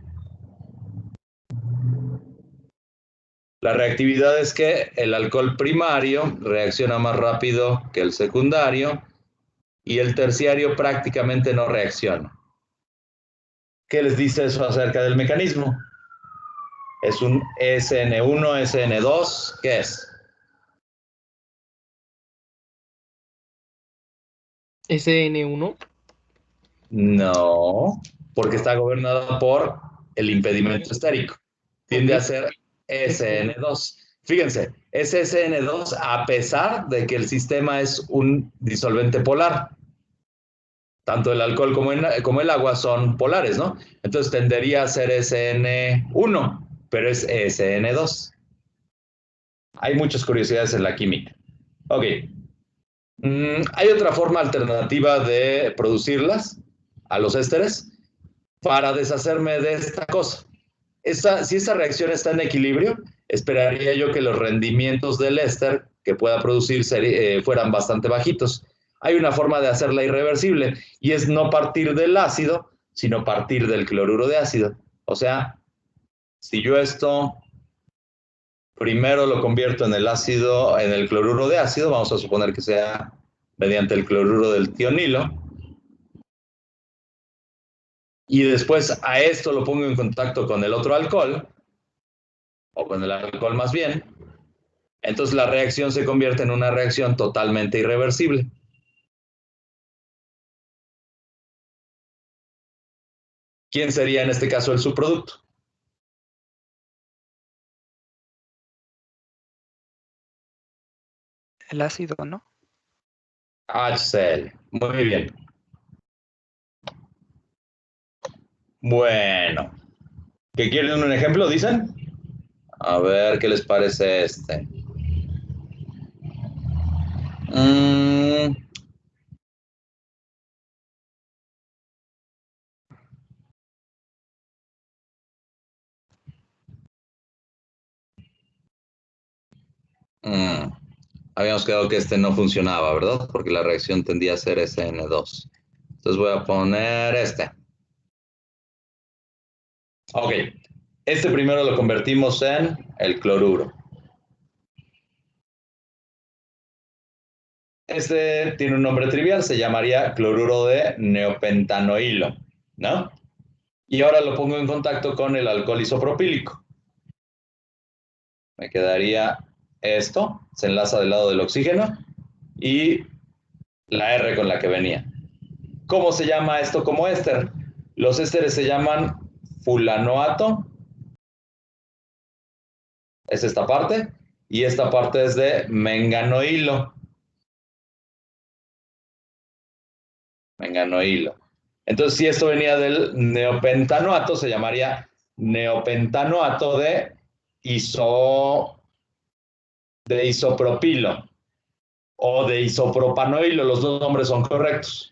Speaker 2: La reactividad es que el alcohol primario reacciona más rápido que el secundario y el terciario prácticamente no reacciona. ¿Qué les dice eso acerca del mecanismo? Es un SN1, SN2, ¿qué es?
Speaker 3: SN1.
Speaker 2: No, porque está gobernado por el impedimento estérico. Tiende a ser SN2. Fíjense, es SN2 a pesar de que el sistema es un disolvente polar. Tanto el alcohol como el agua son polares, ¿no? Entonces tendería a ser SN1, pero es SN2. Hay muchas curiosidades en la química. Ok. Hay otra forma alternativa de producirlas a los ésteres para deshacerme de esta cosa. Si esa reacción está en equilibrio, esperaría yo que los rendimientos del éster que pueda producir fueran bastante bajitos. Hay una forma de hacerla irreversible y es no partir del ácido, sino partir del cloruro de ácido. O sea, si yo esto primero lo convierto en el ácido, en el cloruro de ácido, vamos a suponer que sea mediante el cloruro del tionilo, y después a esto lo pongo en contacto con el otro alcohol, o con el alcohol más bien, entonces la reacción se convierte en una reacción totalmente irreversible. ¿Quién sería en este caso el subproducto?
Speaker 6: El ácido, ¿no?
Speaker 2: HCl. Muy bien. Bueno. ¿Qué quieren un ejemplo, dicen? A ver, ¿qué les parece este? Habíamos quedado que este no funcionaba, ¿verdad? Porque la reacción tendía a ser SN2. Entonces voy a poner este. Ok. Este primero lo convertimos en el cloruro. Este tiene un nombre trivial, se llamaría cloruro de neopentanoilo, ¿no? Y ahora lo pongo en contacto con el alcohol isopropílico. Me quedaría esto, se enlaza del lado del oxígeno, y la R con la que venía. ¿Cómo se llama esto como éster? Los ésteres se llaman fulanoato, es esta parte, y esta parte es de menganoilo. Menganoilo. Entonces, si esto venía del neopentanoato, se llamaría neopentanoato de isopropilo o de isopropanoilo. Los dos nombres son correctos.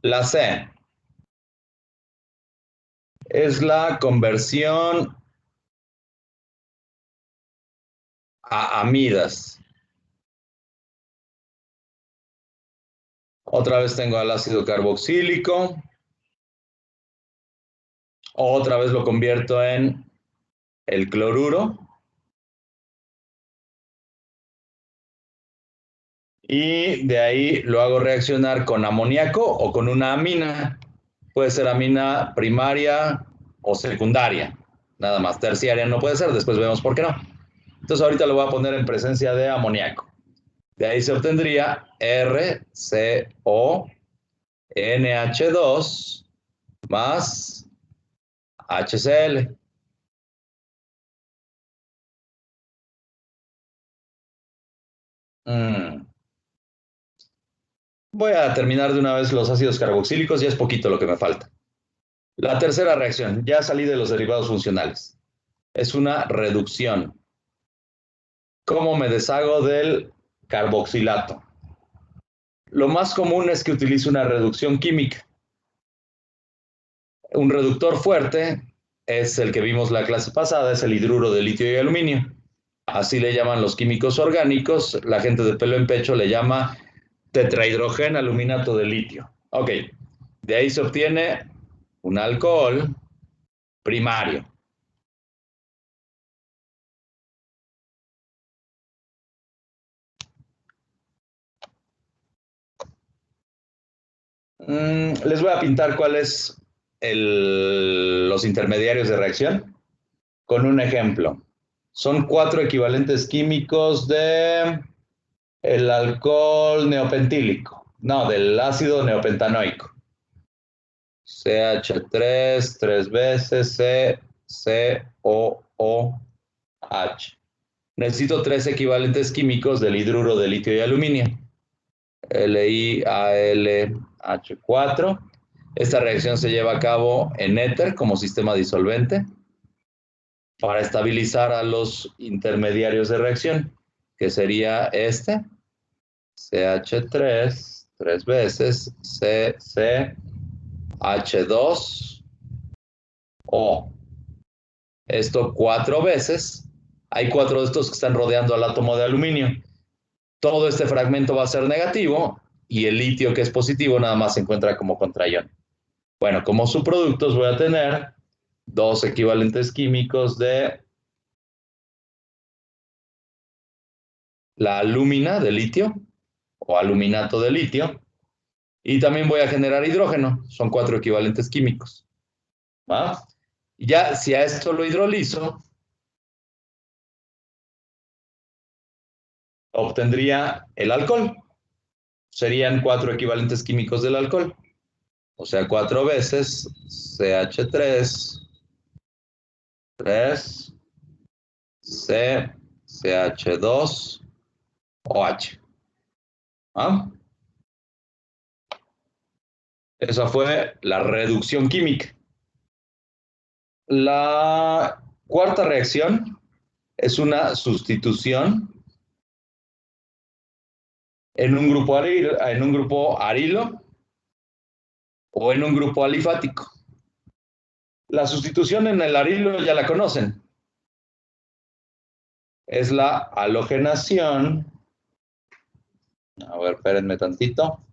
Speaker 2: La C es la conversión a amidas. Otra vez tengo al ácido carboxílico. Otra vez lo convierto en el cloruro. Y de ahí lo hago reaccionar con amoníaco o con una amina. Puede ser amina primaria o secundaria. Nada más. Terciaria no puede ser. Después vemos por qué no. Entonces ahorita lo voy a poner en presencia de amoníaco. De ahí se obtendría RCONH2 más HCl. Voy a terminar de una vez los ácidos carboxílicos, ya es poquito lo que me falta. La tercera reacción, ya salí de los derivados funcionales. Es una reducción. ¿Cómo me deshago del carboxilato? Lo más común es que utilice una reducción química. Un reductor fuerte es el que vimos la clase pasada, es el hidruro de litio y aluminio. Así le llaman los químicos orgánicos. La gente de pelo en pecho le llama tetrahidrogén aluminato de litio. Ok, de ahí se obtiene un alcohol primario. Les voy a pintar cuáles los intermediarios de reacción con un ejemplo. Son 4 equivalentes químicos de el alcohol neopentílico, no, del ácido neopentanoico. CH3, 3 veces, CCOOH. Necesito 3 equivalentes químicos del hidruro de litio y aluminio. LiAlH4. Esta reacción se lleva a cabo en éter como sistema disolvente para estabilizar a los intermediarios de reacción, que sería este, CH3, 3 veces, CH2O. Esto 4 veces. Hay 4 de estos que están rodeando al átomo de aluminio. Todo este fragmento va a ser negativo y el litio, que es positivo, nada más se encuentra como contraión. Bueno, como subproductos voy a tener 2 equivalentes químicos de la alúmina de litio o aluminato de litio, y también voy a generar hidrógeno, son 4 equivalentes químicos. ¿Va? Ya si a esto lo hidrolizo, obtendría el alcohol. Serían 4 equivalentes químicos del alcohol. O sea, 4 veces CH3, 3, C, CH2, OH. ¿Ah? Esa fue la reducción química. La cuarta reacción es una sustitución en un grupo arilo o en un grupo alifático. La sustitución en el arilo ya la conocen. Es la halogenación. A ver, espérenme tantito.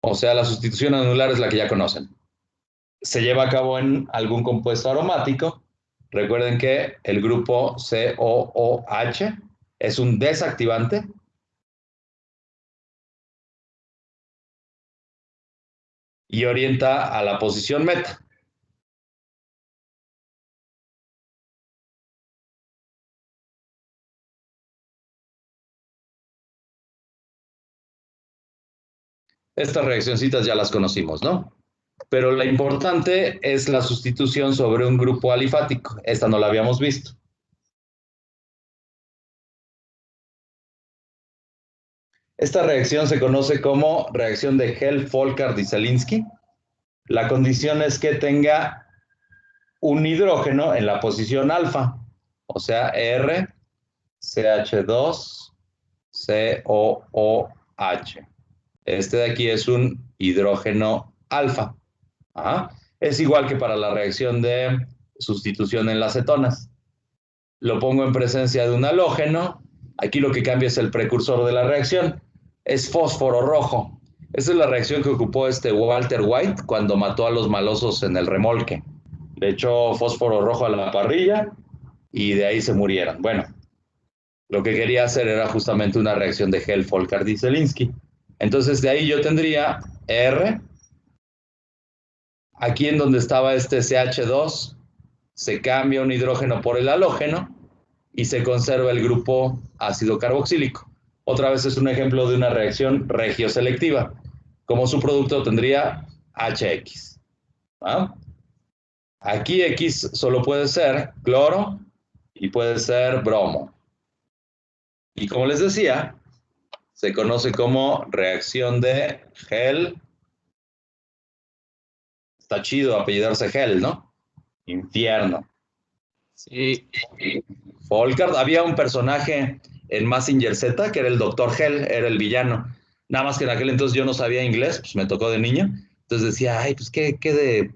Speaker 2: O sea, la sustitución anular es la que ya conocen. Se lleva a cabo en algún compuesto aromático. Recuerden que el grupo COOH es un desactivante. Y orienta a la posición meta. Estas reaccioncitas ya las conocimos, ¿no? Pero la importante es la sustitución sobre un grupo alifático. Esta no la habíamos visto. Esta reacción se conoce como reacción de Hell-Folkard-Zelinsky. La condición es que tenga un hidrógeno en la posición alfa, o sea, R, CH2, COOH. Este de aquí es un hidrógeno alfa. Ajá. Es igual que para la reacción de sustitución en las cetonas. Lo pongo en presencia de un halógeno. Aquí lo que cambia es el precursor de la reacción. Es fósforo rojo. Esa es la reacción que ocupó Walter White cuando mató a los malosos en el remolque. Le echó fósforo rojo a la parrilla y de ahí se murieron. Bueno, lo que quería hacer era justamente una reacción de Hell-Folkard-Zelinsky. Entonces de ahí yo tendría R. Aquí en donde estaba este CH2, se cambia un hidrógeno por el halógeno y se conserva el grupo ácido carboxílico. Otra vez es un ejemplo de una reacción regioselectiva. Como subproducto tendría HX. ¿Ah? Aquí X solo puede ser cloro y puede ser bromo. Y como les decía, se conoce como reacción de Hell. Está chido apellidarse Hell, ¿no? Infierno.
Speaker 3: Sí.
Speaker 2: Folkard, había un personaje en Mazinger Z que era el Dr. Hell, era el villano. Nada más que en aquel entonces yo no sabía inglés, pues me tocó de niño. Entonces decía, ay, pues qué de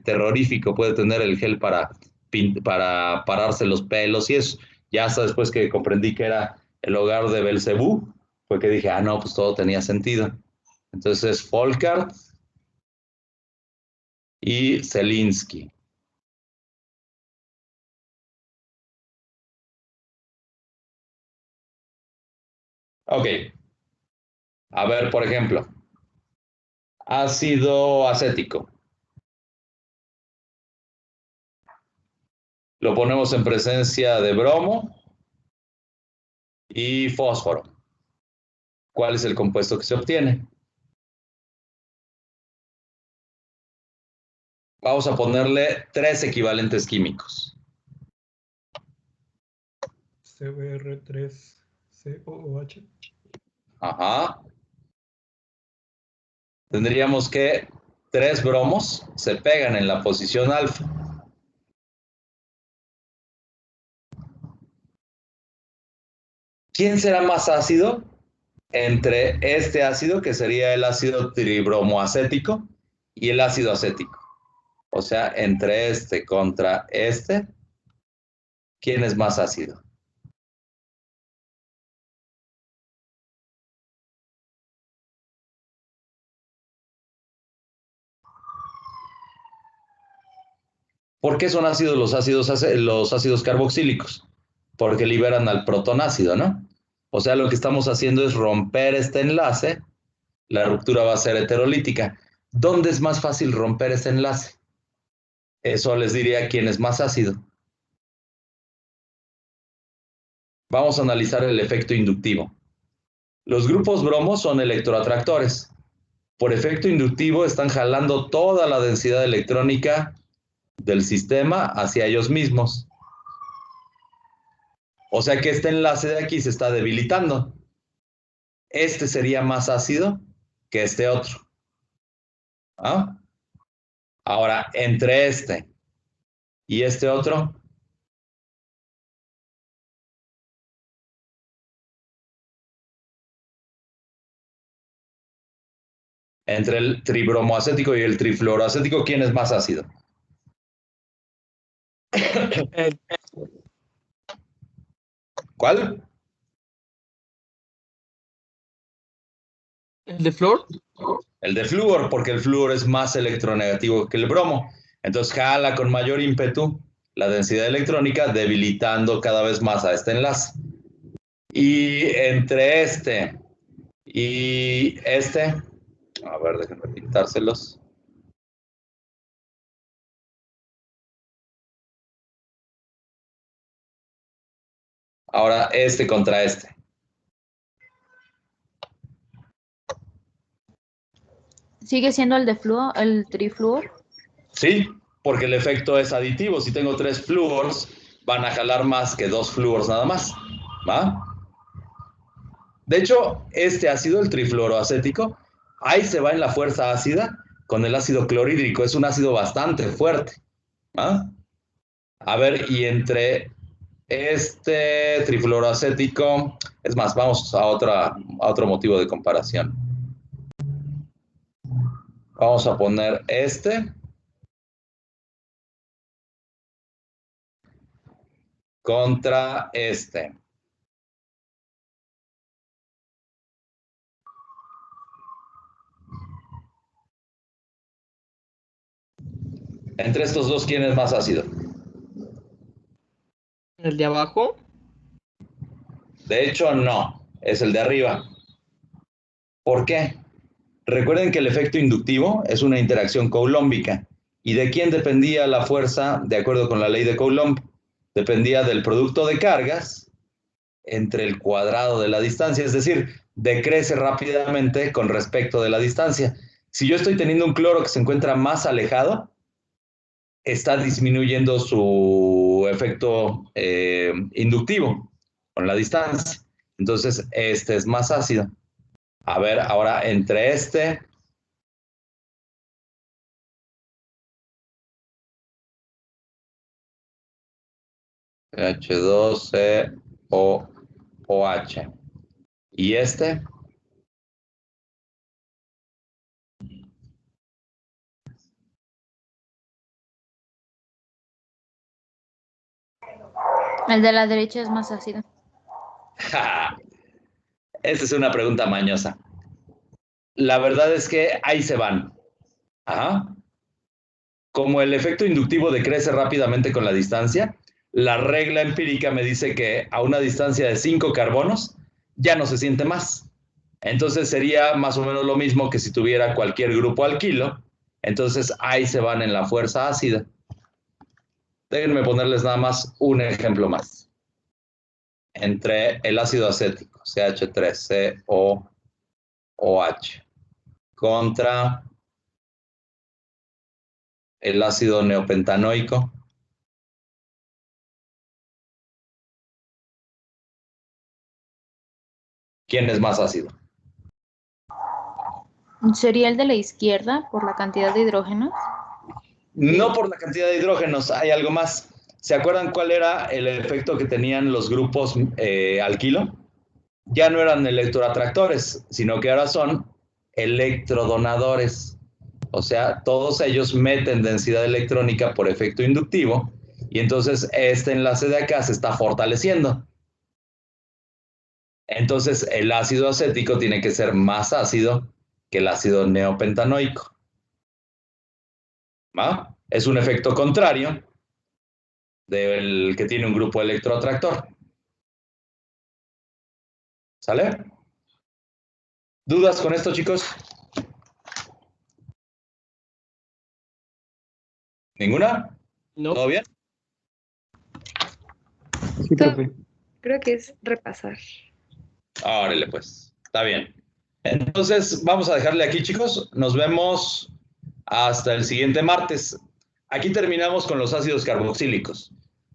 Speaker 2: terrorífico puede tener el Hell para pararse los pelos y eso. Ya hasta después que comprendí que era el hogar de Belcebú, fue que dije, ah, no, pues todo tenía sentido. Entonces, Folkard y Zelinsky. Ok. A ver, por ejemplo, ácido acético. Lo ponemos en presencia de bromo y fósforo. ¿Cuál es el compuesto que se obtiene? Vamos a ponerle 3 equivalentes químicos.
Speaker 7: CBr3COOH.
Speaker 2: Ajá. Tendríamos que 3 bromos se pegan en la posición alfa. ¿Quién será más ácido? Entre este ácido, que sería el ácido tribromoacético, y el ácido acético. O sea, entre este contra este, ¿quién es más ácido? ¿Por qué son ácidos los ácidos carboxílicos? Porque liberan al protonácido, ¿no? O sea, lo que estamos haciendo es romper este enlace. La ruptura va a ser heterolítica. ¿Dónde es más fácil romper ese enlace? Eso les diría quién es más ácido. Vamos a analizar el efecto inductivo. Los grupos bromos son electroatractores. Por efecto inductivo están jalando toda la densidad electrónica del sistema hacia ellos mismos. O sea que este enlace de aquí se está debilitando. Este sería más ácido que este otro. ¿Ah? Ahora, entre este y este otro, entre el tribromoacético y el trifluoroacético, ¿quién es más ácido? ¿Cuál?
Speaker 3: ¿El de flor?
Speaker 2: El de flúor, porque el flúor es más electronegativo que el bromo. Entonces jala con mayor ímpetu la densidad electrónica, debilitando cada vez más a este enlace. Y entre este y este, a ver, déjenme pintárselos. Ahora este contra este.
Speaker 4: ¿Sigue siendo el de fluo, el trifluor?
Speaker 2: Sí, porque el efecto es aditivo. Si tengo 3 flúors, van a jalar más que 2 flúors nada más. ¿Va? De hecho, este ácido, el trifluoroacético, ahí se va en la fuerza ácida con el ácido clorhídrico. Es un ácido bastante fuerte. ¿Va? A ver, y entre este trifluoroacético, es más, vamos a otro motivo de comparación. Vamos a poner este contra este. Entre estos dos, ¿quién es más ácido?
Speaker 3: ¿El de abajo?
Speaker 2: De hecho, no, es el de arriba. ¿Por qué? Recuerden que el efecto inductivo es una interacción coulombica. ¿Y de quién dependía la fuerza de acuerdo con la ley de Coulomb? Dependía del producto de cargas entre el cuadrado de la distancia, es decir, decrece rápidamente con respecto de la distancia. Si yo estoy teniendo un cloro que se encuentra más alejado, está disminuyendo su efecto inductivo con la distancia. Entonces, este es más ácido. A ver, ahora entre este H2COOH y este,
Speaker 4: El de la derecha es más ácido.
Speaker 2: esta es una pregunta mañosa. La verdad es que ahí se van. Ajá. Como el efecto inductivo decrece rápidamente con la distancia, la regla empírica me dice que a una distancia de 5 carbonos ya no se siente más. Entonces sería más o menos lo mismo que si tuviera cualquier grupo alquilo. Entonces ahí se van en la fuerza ácida. Déjenme ponerles nada más un ejemplo más. Entre el ácido acético, CH3COOH, contra el ácido neopentanoico. ¿Quién es más ácido?
Speaker 4: ¿Sería el de la izquierda por la cantidad de hidrógenos?
Speaker 2: No por la cantidad de hidrógenos, hay algo más. ¿Se acuerdan cuál era el efecto que tenían los grupos alquilo? Ya no eran electroatractores, sino que ahora son electrodonadores. O sea, todos ellos meten densidad electrónica por efecto inductivo y entonces este enlace de acá se está fortaleciendo. Entonces el ácido acético tiene que ser más ácido que el ácido neopentanoico. ¿Va? Es un efecto contrario del que tiene un grupo electroatractor. ¿Sale? ¿Dudas con esto, chicos? ¿Ninguna?
Speaker 3: No.
Speaker 2: ¿Todo bien?
Speaker 3: Sí, profe.
Speaker 7: Creo que es repasar.
Speaker 2: Órale, pues. Está bien. Entonces, vamos a dejarle aquí, chicos. Nos vemos hasta el siguiente martes. Aquí terminamos con los ácidos carboxílicos.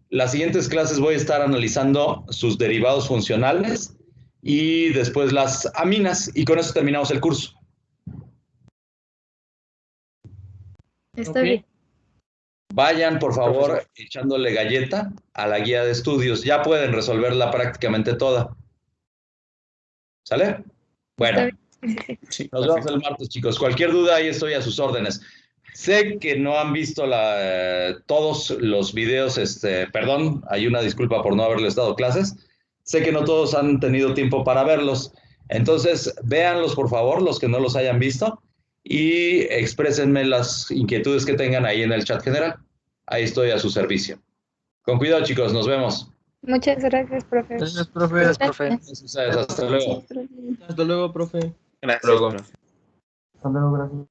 Speaker 2: Las siguientes clases voy a estar analizando sus derivados funcionales y después las aminas. Y con eso terminamos el curso.
Speaker 7: Está
Speaker 3: Ok.
Speaker 7: bien.
Speaker 2: Vayan, por favor, echándole galleta a la guía de estudios. Ya pueden resolverla prácticamente toda. ¿Sale? Bueno,
Speaker 7: Está bien. Sí, sí, sí.
Speaker 5: Sí,
Speaker 2: nos vemos
Speaker 5: perfecto.
Speaker 2: el martes, chicos. Cualquier duda, ahí estoy a sus órdenes. Sé que no han visto todos los videos, perdón, hay una disculpa por no haberles dado clases. Sé que no todos han tenido tiempo para verlos. Entonces, véanlos, por favor, los que no los hayan visto, y exprésenme las inquietudes que tengan ahí en el chat general. Ahí estoy a su servicio. Con cuidado, chicos, nos vemos.
Speaker 7: Muchas gracias, profe.
Speaker 3: Gracias, profe.
Speaker 6: Gracias, profe.
Speaker 2: Hasta luego.
Speaker 3: Hasta luego, profe.
Speaker 5: Gracias,
Speaker 2: Luego.
Speaker 5: profe.
Speaker 3: Hasta luego, gracias.